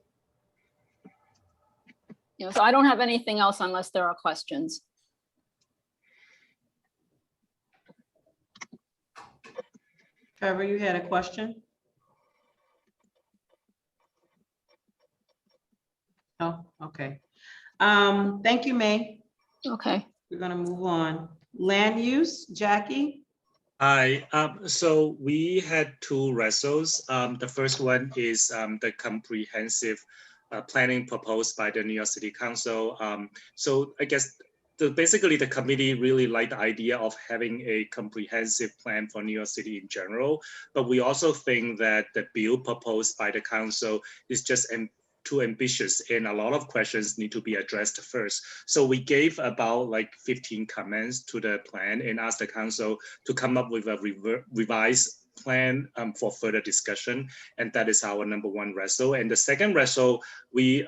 You know, so I don't have anything else unless there are questions. Trevor, you had a question? Oh, okay. Thank you, May. Okay. We're gonna move on. Land use, Jackie? Hi, so we had two results. The first one is the comprehensive planning proposed by the New York City Council. So I guess basically the committee really liked the idea of having a comprehensive plan for New York City in general, but we also think that the bill proposed by the council is just too ambitious, and a lot of questions need to be addressed first. So we gave about like 15 comments to the plan and asked the council to come up with a revised plan for further discussion, and that is our number one result. And the second result we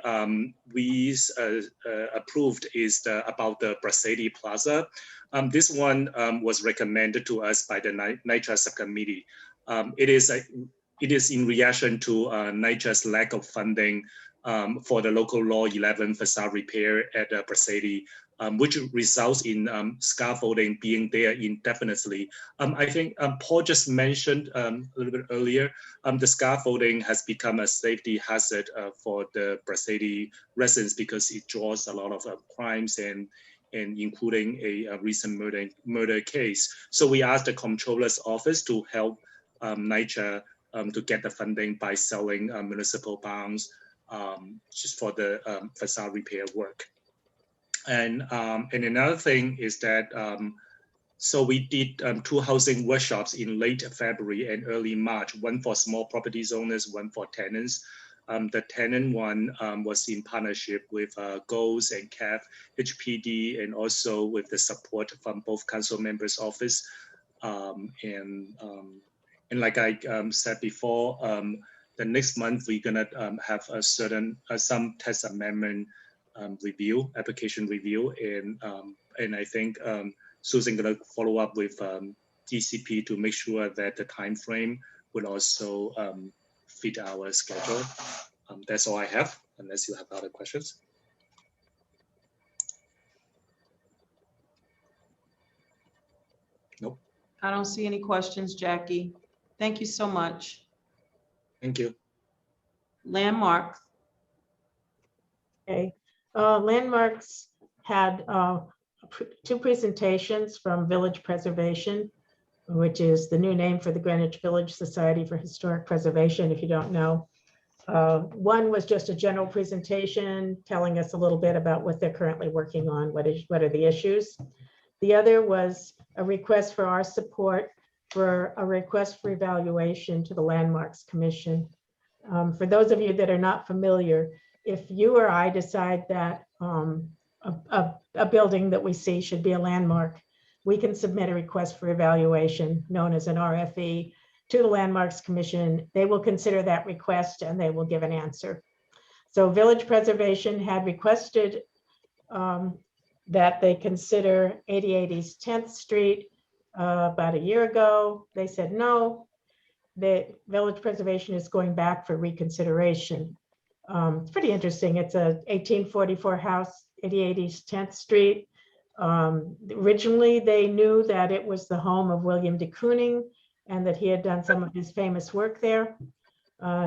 approved is about the Brazilian Plaza. This one was recommended to us by the NYCHA subcommittee. It is in reaction to NYCHA's lack of funding for the local law 11 facade repair at Brazilian, which results in scaffolding being there indefinitely. I think Paul just mentioned a little bit earlier, the scaffolding has become a safety hazard for the Brazilian residents because it draws a lot of crimes and including a recent murder case. So we asked the comptroller's office to help NYCHA to get the funding by selling municipal bonds just for the facade repair work. And another thing is that, so we did two housing workshops in late February and early March, one for small properties owners, one for tenants. The tenant one was in partnership with GOES and CAF, HPD, and also with the support from both council members' office. And like I said before, the next month we're gonna have a some text amendment review, application review, and I think Susan gonna follow up with DCP to make sure that the time frame will also fit our schedule. That's all I have, unless you have other questions. Nope. I don't see any questions, Jackie. Thank you so much. Thank you. Landmarks. Okay, Landmarks had two presentations from Village Preservation, which is the new name for the Greenwich Village Society for Historic Preservation, if you don't know. One was just a general presentation telling us a little bit about what they're currently working on, what are the issues. The other was a request for our support for a request for evaluation to the Landmarks Commission. For those of you that are not familiar, if you or I decide that a building that we see should be a landmark, we can submit a request for evaluation known as an RFE to the Landmarks Commission. They will consider that request and they will give an answer. So Village Preservation had requested that they consider 8080 East 10th Street about a year ago. They said no. The Village Preservation is going back for reconsideration. It's pretty interesting. It's a 1844 house, 8080 East 10th Street. Originally, they knew that it was the home of William de Kooning and that he had done some of his famous work there.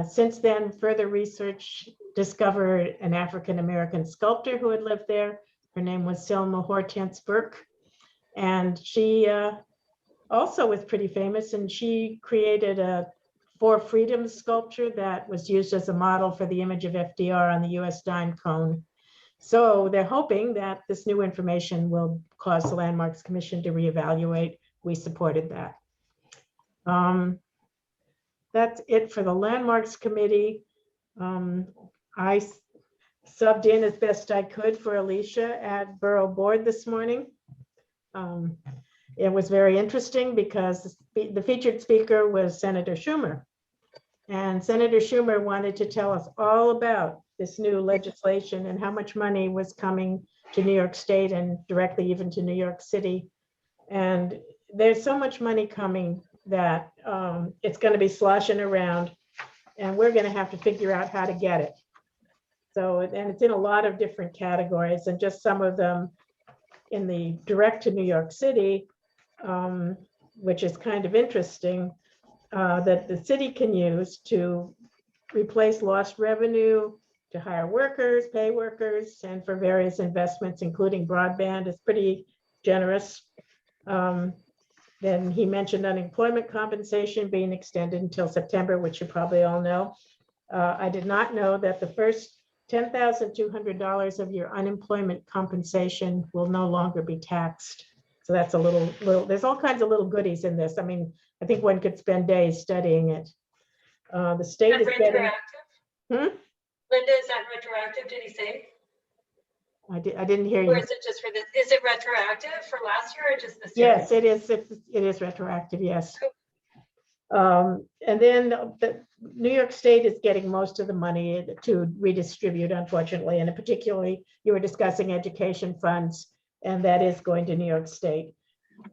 Since then, further research discovered an African-American sculptor who had lived there. Her name was Selma Hortense Burke. And she also was pretty famous, and she created a For Freedom sculpture that was used as a model for the image of FDR on the US dime cone. So they're hoping that this new information will cause the Landmarks Commission to reevaluate. We supported that. That's it for the Landmarks Committee. I subbed in as best I could for Alicia at Borough Board this morning. It was very interesting because the featured speaker was Senator Schumer. And Senator Schumer wanted to tell us all about this new legislation and how much money was coming to New York State and directly even to New York City. And there's so much money coming that it's going to be sloshing around, and we're going to have to figure out how to get it. So, and it's in a lot of different categories, and just some of them in the direct to New York City, which is kind of interesting, that the city can use to replace lost revenue, to hire workers, pay workers, and for various investments, including broadband, is pretty generous. Then he mentioned unemployment compensation being extended until September, which you probably all know. I did not know that the first $10,200 of your unemployment compensation will no longer be taxed. So that's a little, there's all kinds of little goodies in this. I mean, I think one could spend days studying it. The state is getting. Retroactive? Linda, is that retroactive, did he say? I didn't hear you. Or is it just for this? Is it retroactive for last year or just this year? Yes, it is. It is retroactive, yes. And then the New York State is getting most of the money to redistribute, unfortunately, and particularly you were discussing education funds, and that is going to New York State.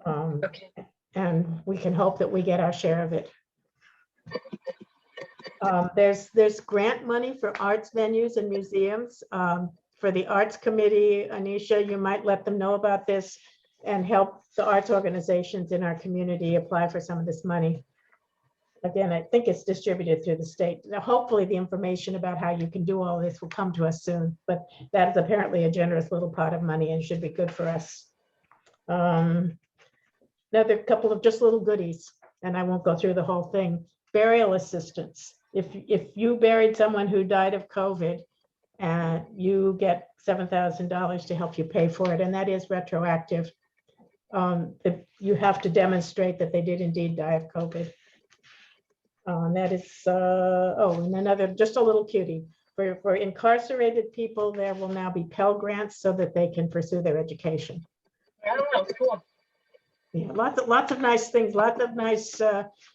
Okay. And we can hope that we get our share of it. There's grant money for arts venues and museums. For the Arts Committee, Anisha, you might let them know about this and help the arts organizations in our community apply for some of this money. Again, I think it's distributed through the state. Now, hopefully the information about how you can do all this will come to us soon, but that is apparently a generous little pot of money and should be good for us. Another couple of just little goodies, and I won't go through the whole thing. Burial assistance. If you buried someone who died of COVID, you get $7,000 to help you pay for it, and that is retroactive. You have to demonstrate that they did indeed die of COVID. That is, and another, just a little cutie. For incarcerated people, there will now be Pell Grants so that they can pursue their education. Oh, cool. Yeah, lots of nice things, lots of nice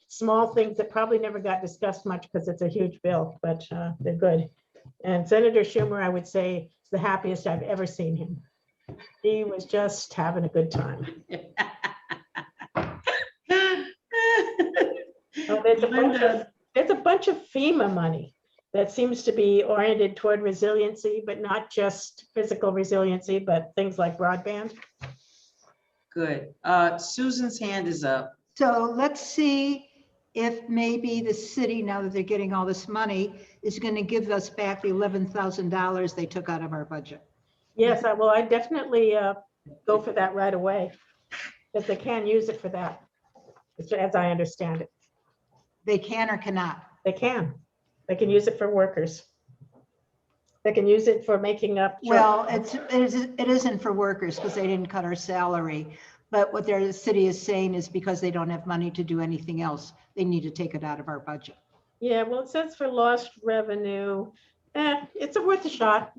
small things that probably never got discussed much because it's a huge bill, but they're good. And Senator Schumer, I would say, is the happiest I've ever seen him. He was just having a good time. Oh, there's a bunch of FEMA money that seems to be oriented toward resiliency, but not just physical resiliency, but things like broadband. Good. Susan's hand is up. So let's see if maybe the city, now that they're getting all this money, is going to give us back the $11,000 they took out of our budget. Yes, I definitely go for that right away, because they can use it for that, as I understand it. They can or cannot? They can. They can use it for workers. They can use it for making up. Well, it isn't for workers because they didn't cut our salary. But what the city is saying is because they don't have money to do anything else, they need to take it out of our budget. Yeah, well, it says for lost revenue. It's worth a shot.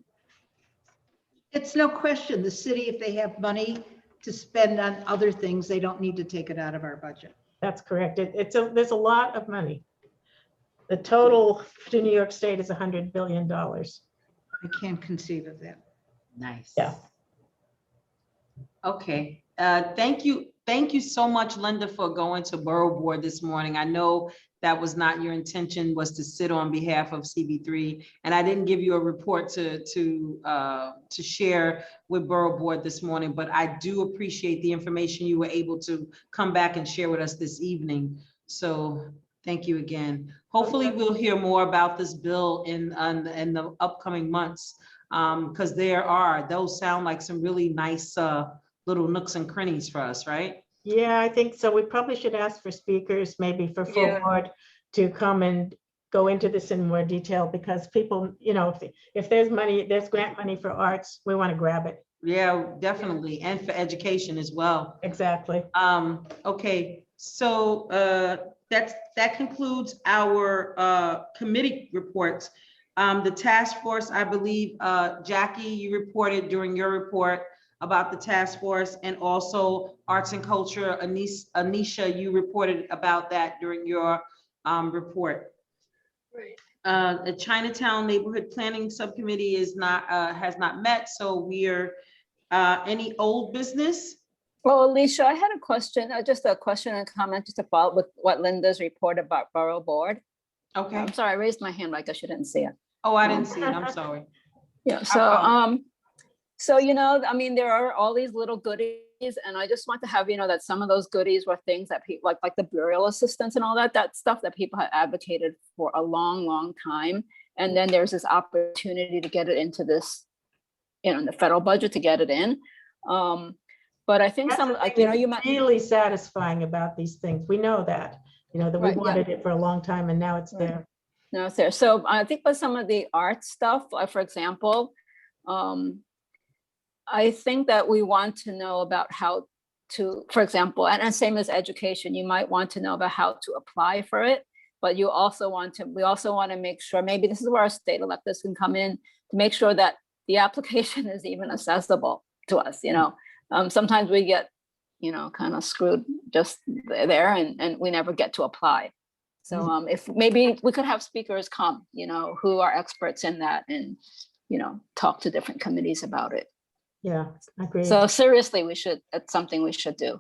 It's no question, the city, if they have money to spend on other things, they don't need to take it out of our budget. That's correct. There's a lot of money. The total to New York State is $100 billion. I can't conceive of that. Nice. Yeah. Okay, thank you so much, Linda, for going to Borough Board this morning. I know that was not your intention, was to sit on behalf of CB3, and I didn't give you a report to share with Borough Board this morning, but I do appreciate the information you were able to come back and share with us this evening. So thank you again. Hopefully we'll hear more about this bill in the upcoming months, because those sound like some really nice little nooks and crannies for us, right? Yeah, I think so. We probably should ask for speakers, maybe for full board, to come and go into this in more detail, because people, if there's money, there's grant money for arts, we want to grab it. Yeah, definitely. And for education as well. Exactly. Okay, so that concludes our committee reports. The task force, I believe, Jackie, you reported during your report about the task force, and also arts and culture. Anisha, you reported about that during your report. Right. The Chinatown Neighborhood Planning Subcommittee has not met, so we're any old business? Well, Alicia, I had a question, just a question and comment, just to follow up with what Linda's report about Borough Board. Okay. I'm sorry, I raised my hand, but I guess you didn't see it. Oh, I didn't see it. I'm sorry. Yeah, so, I mean, there are all these little goodies, and I just want to have, that some of those goodies were things that people, like the burial assistance and all that stuff that people have advocated for a long, long time. And then there's this opportunity to get it into this, in the federal budget to get it in. But I think you might really satisfying about these things. We know that, that we Right, wanted it for a long time, and now it's there. Now it's there. So I think with some of the art stuff, for example, I think that we want to know about how to, for example, and same as education, you might want to know about how to apply for it, but we also want to make sure, maybe this is where our state electeds can come in, to make sure that the application is even accessible to us. Sometimes we get, kind of screwed just there, and we never get to apply. So if maybe we could have speakers come, who are experts in that, and, talk to different committees about it. Yeah, I agree. So seriously, it's something we should do.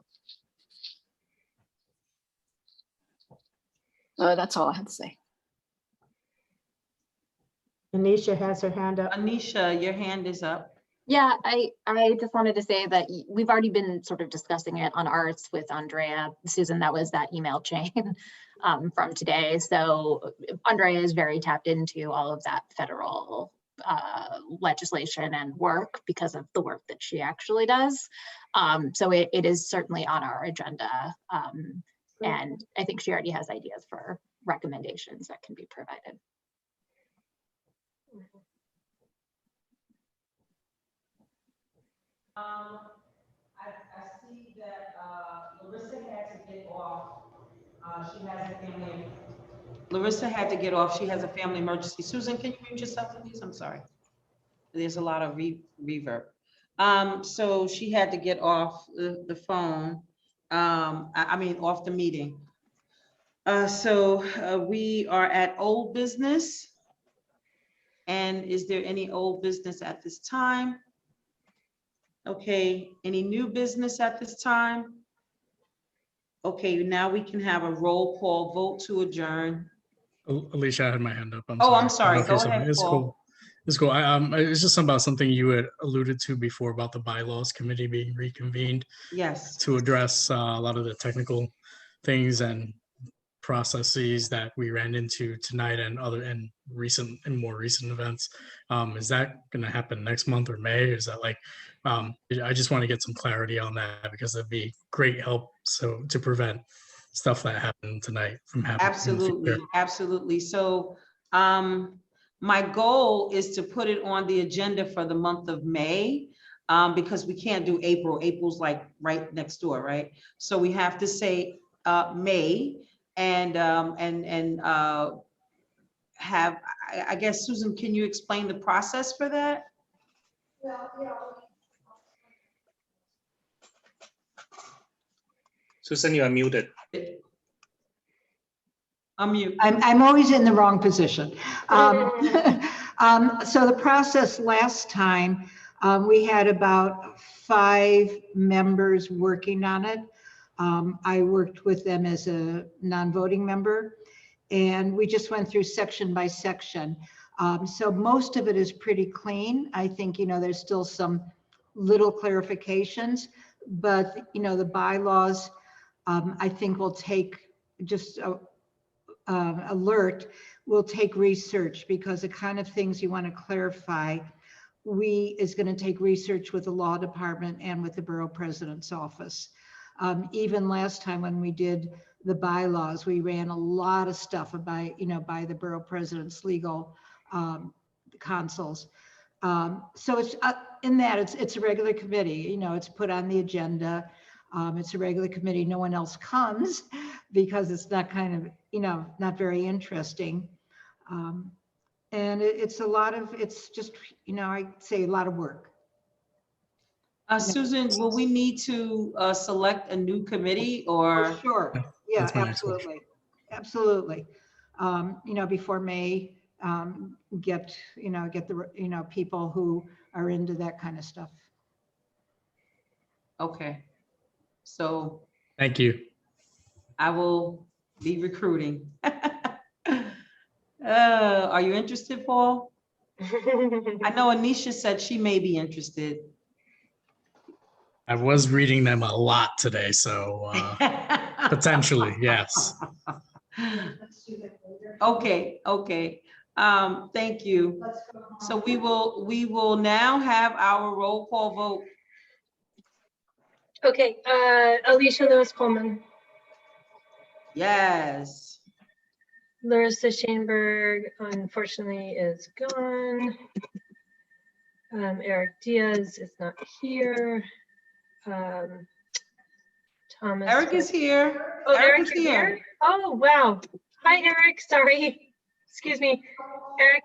That's all I had to say. Anisha has her hand up. Anisha, your hand is up. Yeah, I just wanted to say that we've already been sort of discussing it on arts with Andrea. Susan, that was that email chain from today. So Andrea is very tapped into all of that federal legislation and work because of the work that she actually does. So it is certainly on our agenda. And I think she already has ideas for recommendations that can be provided. I see that Larissa had to get off. Larissa had to get off. She has a family emergency. Susan, can you mute yourself, please? I'm sorry. There's a lot of reverb. So she had to get off the phone. Off the meeting. So we are at old business. And is there any old business at this time? Okay, any new business at this time? Okay, now we can have a roll call vote to adjourn. Alicia, I had my hand up. I'm sorry. Go ahead, It's Paul. cool. It's cool. It's just about something you had alluded to before about the bylaws committee being reconvened. Yes. To address a lot of the technical things and processes that we ran into tonight and more recent events. Is that going to happen next month or May? Is that I just want to get some clarity on that, because it'd be great help to prevent stuff that happened tonight from happening. Absolutely. So My goal is to put it on the agenda for the month of May, because we can't do April. April's like right next door, right? So we have to say May, and have, I guess, Susan, can you explain the process for that? Susan, you are muted. Unmute. I'm always in the wrong position. So the process last time, we had about 5 members working on it. I worked with them as a non-voting member, and we just went through section by section. So most of it is pretty clean. I think, there's still some little clarifications, but, the bylaws, I think will take just alert will take research, because the kind of things you want to clarify is going to take research with the law department and with the borough president's office. Even last time when we did the bylaws, we ran a lot of stuff by the borough president's legal consuls. So it's in that it's a regular committee, it's put on the agenda. It's a regular committee. No one else comes because it's not not very interesting. And it's just, I'd say a lot of work. Susan, will we need to select a new committee or? Oh, sure. Yeah, That's my next question. absolutely. Before May, get the, people who are into that kind of stuff. Okay. So Thank you. I will be recruiting. Are you interested, Paul? I know Anisha said she may be interested. I was reading them a lot today, so potentially, yes. Okay. Thank you. So we will now have our roll call vote. Okay, Alicia Lewis Coleman, Yes. Larissa Shainberg, unfortunately, is gone. Eric Diaz is not here. Thomas. Eric is here. Oh, Eric Eric is is here. here? Oh, wow. Hi, Eric. Sorry. Excuse me. Eric?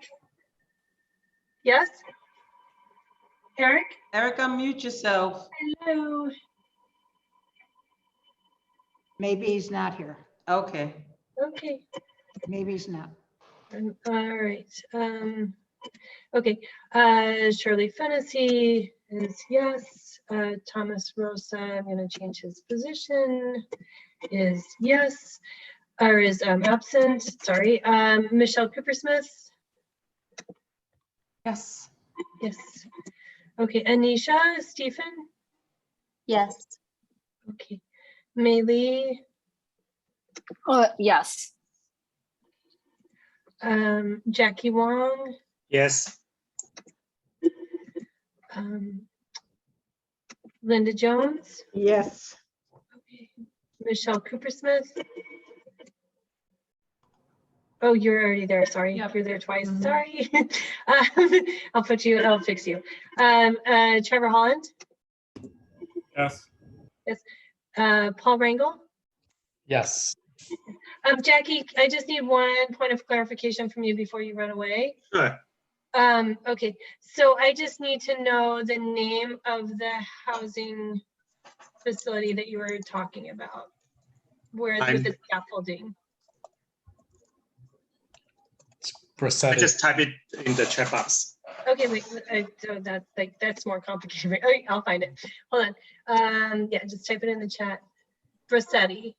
Yes? Eric? Eric, unmute yourself. Hello. Maybe he's not here. Okay. Okay. Maybe he's not. All right. Okay. Shirley Fennessy is yes. Thomas Rosa, I'm going to change his position, is yes. Or is absent. Sorry. Michelle Coopersmith. Yes. Yes. Okay. Anisha Stephen. Yes. Okay. Maylee. Yes. Jackie Wong. Yes. Linda Jones. Yes. Okay. Michelle Coopersmith. Oh, you're already there. Sorry. Yep. You're there twice. Sorry. I'll fix you. Trevor Holland. Yes. Yes. Paul Rangel. Yes. Jackie, I just need one point of clarification from you before you run away. Sure. Okay, so I just need to know the name of the housing facility that you were talking about, where with the scaffolding. I Prosthetic. just type it in the chat box. Okay, wait, so that's more complicated. Okay, I'll find it. Hold on. Yeah, just type it in the chat. Bracetti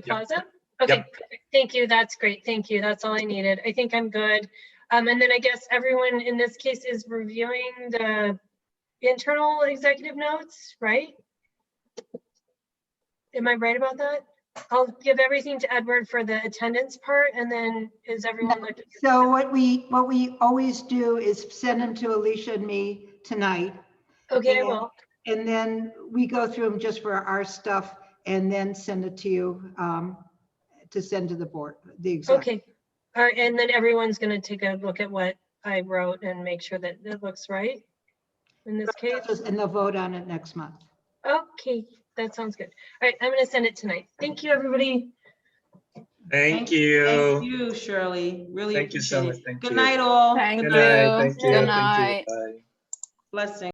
Plaza. Okay, Yep. perfect. Thank you. That's great. Thank you. That's all I needed. I think I'm good. And then I guess everyone in this case is reviewing the internal executive notes, right? Am I right about that? I'll give everything to Edward for the attendance part, and then is everyone like? So what we always do is send them to Alicia and me tonight. Okay, I will. And then we go through them just for our stuff and then send it to you to send to the board, the exec. Okay, All right, and then everyone's gonna take a look at what I wrote and make sure that it looks right in this case. And they'll vote on it next month. Okay, that sounds good. All right, I'm gonna send it tonight. Thank you, everybody. Thank you. Thank you, Shirley. Really Thank you so appreciate much. it. Thank Good you. night, all. Thank Good you. night. Thank you. Good Thank you. night. Bye. Blessings.